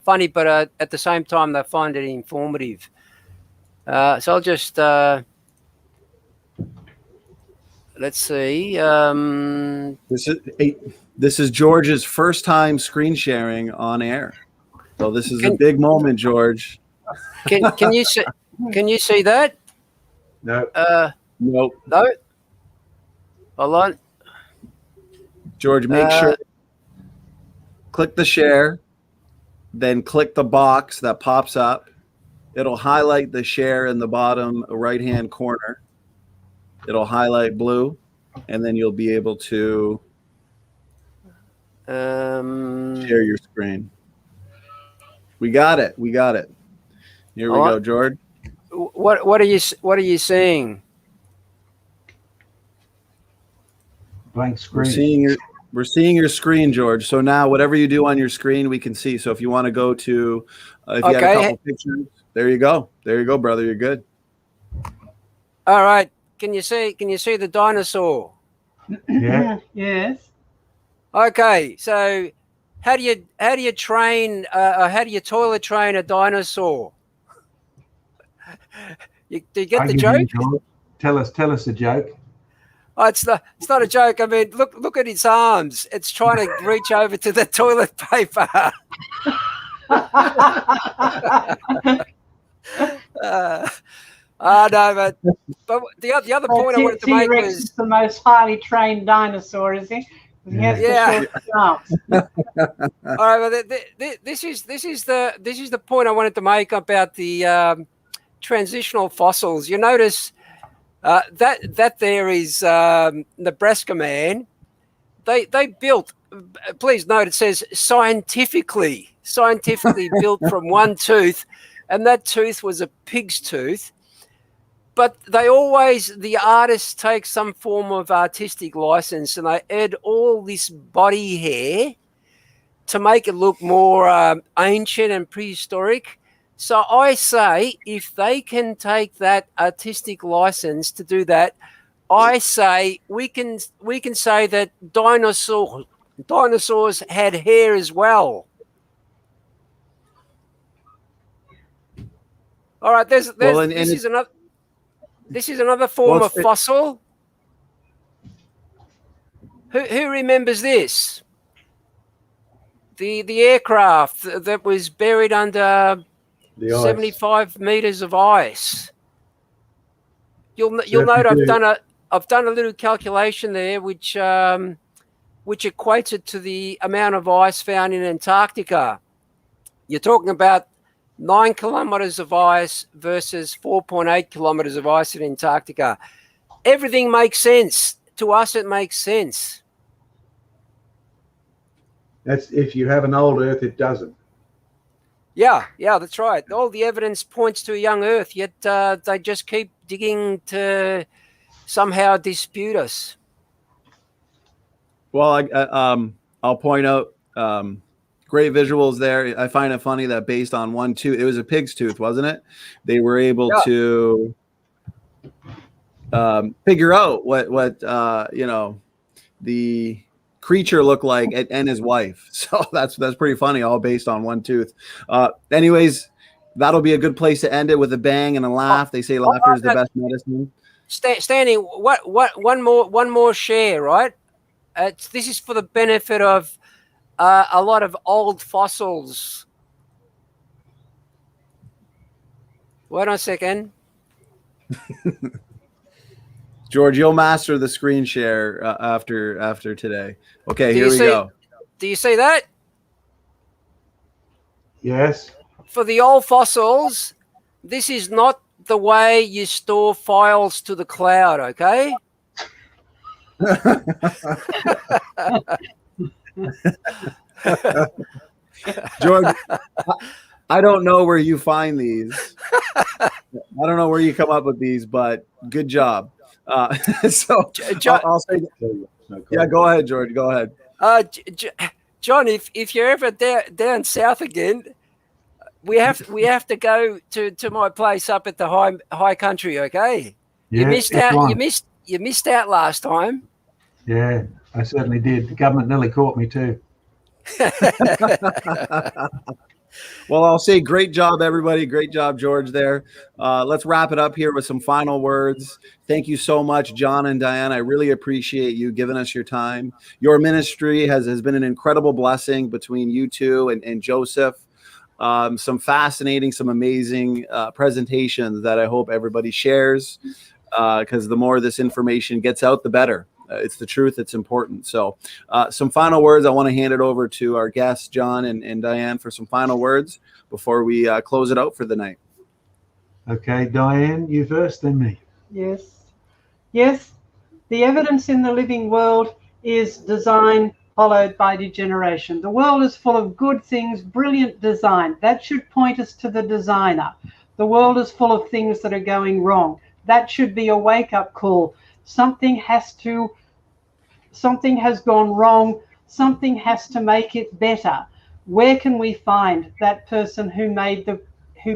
Speaker 3: funny, but at the same time, they find it informative. So I'll just let's see.
Speaker 2: This is George's first time screen sharing on air, so this is a big moment, George.
Speaker 3: Can you see? Can you see that?
Speaker 4: No.
Speaker 2: Nope.
Speaker 3: No. Hold on.
Speaker 2: George, make sure. Click the share, then click the box that pops up. It'll highlight the share in the bottom right-hand corner. It'll highlight blue, and then you'll be able to share your screen. We got it. We got it. Here we go, George.
Speaker 3: What are you seeing?
Speaker 4: Blank screen.
Speaker 2: We're seeing your screen, George. So now whatever you do on your screen, we can see. So if you want to go to, if you had a couple pictures, there you go. There you go, brother. You're good.
Speaker 3: All right. Can you see the dinosaur?
Speaker 4: Yeah.
Speaker 5: Yes.
Speaker 3: Okay. So how do you train? How do you toilet train a dinosaur? Do you get the joke?
Speaker 4: Tell us a joke.
Speaker 3: Oh, it's not a joke. I mean, look at its arms. It's trying to reach over to the toilet paper. No, but the other point I wanted to make
Speaker 5: T-Rex
Speaker 3: was
Speaker 5: is the most highly trained dinosaur, is he? He has the shortest arms.
Speaker 3: All right. Well, this is the point I wanted to make about the transitional fossils. You notice. That there is Nebraska man. They built. Please note it says scientifically built from one tooth, and that tooth was a pig's tooth. But the artists take some form of artistic license, and they add all this body hair to make it look more ancient and prehistoric. So I say, if they can take that artistic license to do that, I say we can say that dinosaurs had hair as well. All right, this is another form of fossil. Who remembers this? The aircraft that was buried under 75 meters of ice. You'll note I've done a little calculation there, which equates it to the amount of ice found in Antarctica. You're talking about 9 kilometers of ice versus 4.8 kilometers of ice in Antarctica. Everything makes sense to us. It makes sense.
Speaker 4: That's if you have an old Earth, it doesn't.
Speaker 3: Yeah, that's right. All the evidence points to a young Earth, yet they just keep digging to somehow dispute us.
Speaker 2: Well, I'll point out great visuals there. I find it funny that based on one tooth, it was a pig's tooth, wasn't it? They were able to figure out what the creature looked like and his wife. So that's pretty funny, all based on one tooth. Anyways, that'll be a good place to end it, with a bang and a laugh. They say laughter is the best medicine.
Speaker 3: Stanley, one more share, right? This is for the benefit of a lot of old fossils. Wait on a second.
Speaker 2: George, you'll master the screen share after today. Okay, here we go.
Speaker 3: Do you see that?
Speaker 4: Yes.
Speaker 3: for the old fossils, this is not the way you store files to the cloud, okay?
Speaker 2: George, I don't know where you find these. I don't know where you come up with these, but good job. So I'll say, yeah, go ahead, George. Go ahead.
Speaker 3: John, if you're ever down south again, we have to go to my place up at the high country. Okay,
Speaker 4: Yeah,
Speaker 3: you missed out. You missed out last time.
Speaker 4: Yeah, I certainly did. The government nearly caught me too.
Speaker 2: Well, I'll say great job, everybody. Great job, George, there. Let's wrap it up here with some final words. Thank you so much, John and Diane. I really appreciate you giving us your time. Your ministry has been an incredible blessing between you two and Joseph. Some fascinating, some amazing presentations that I hope everybody shares, because the more this information gets out, the better. It's the truth. It's important. So some final words. I want to hand it over to our guests, John and Diane, for some final words before we close it out for the night.
Speaker 4: Okay, Diane, you first, then me.
Speaker 5: Yes. The evidence in the living world is design followed by degeneration. The world is full of good things, brilliant design. That should point us to the designer. The world is full of things that are going wrong. That should be a wake-up call. Something has gone wrong. Something has to make it better. Where can we find that person who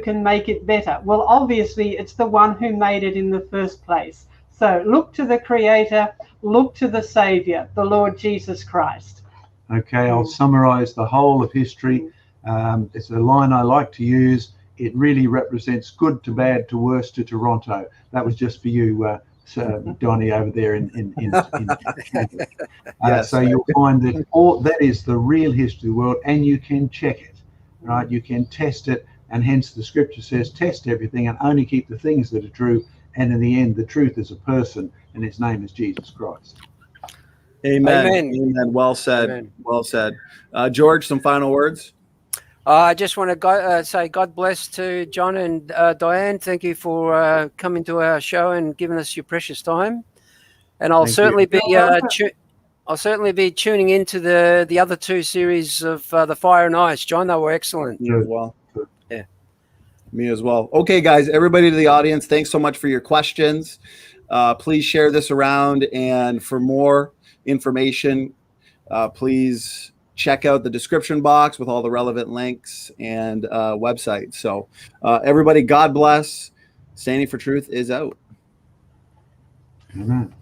Speaker 5: can make it better? Well, obviously, it's the one who made it in the first place. So look to the Creator, look to the Savior, the Lord Jesus Christ.
Speaker 4: Okay, I'll summarize the whole of history. It's a line I like to use. It really represents good to bad to worse to Toronto. That was just for you, Donnie, over there in
Speaker 2: Yes.
Speaker 4: So you'll find that that is the real history of the world, and you can check it, right? You can test it, and hence the scripture says, test everything and only keep the things that are true. And in the end, the truth is a person, and his name is Jesus Christ.
Speaker 2: Amen. Amen. Well said. Amen. Well said. George, some final words?
Speaker 3: I just want to say God bless to John and Diane. Thank you for coming to our show and giving us your precious time. And I'll certainly be tuning into the other two series of the Fire and Ice. John, they were excellent.
Speaker 2: Me as well. Yeah, me as well. Okay, guys, everybody to the audience, thanks so much for your questions. Please share this around, and for more information, please check out the description box with all the relevant links and websites. So everybody, God bless. Standing for Truth is out.
Speaker 4: Amen.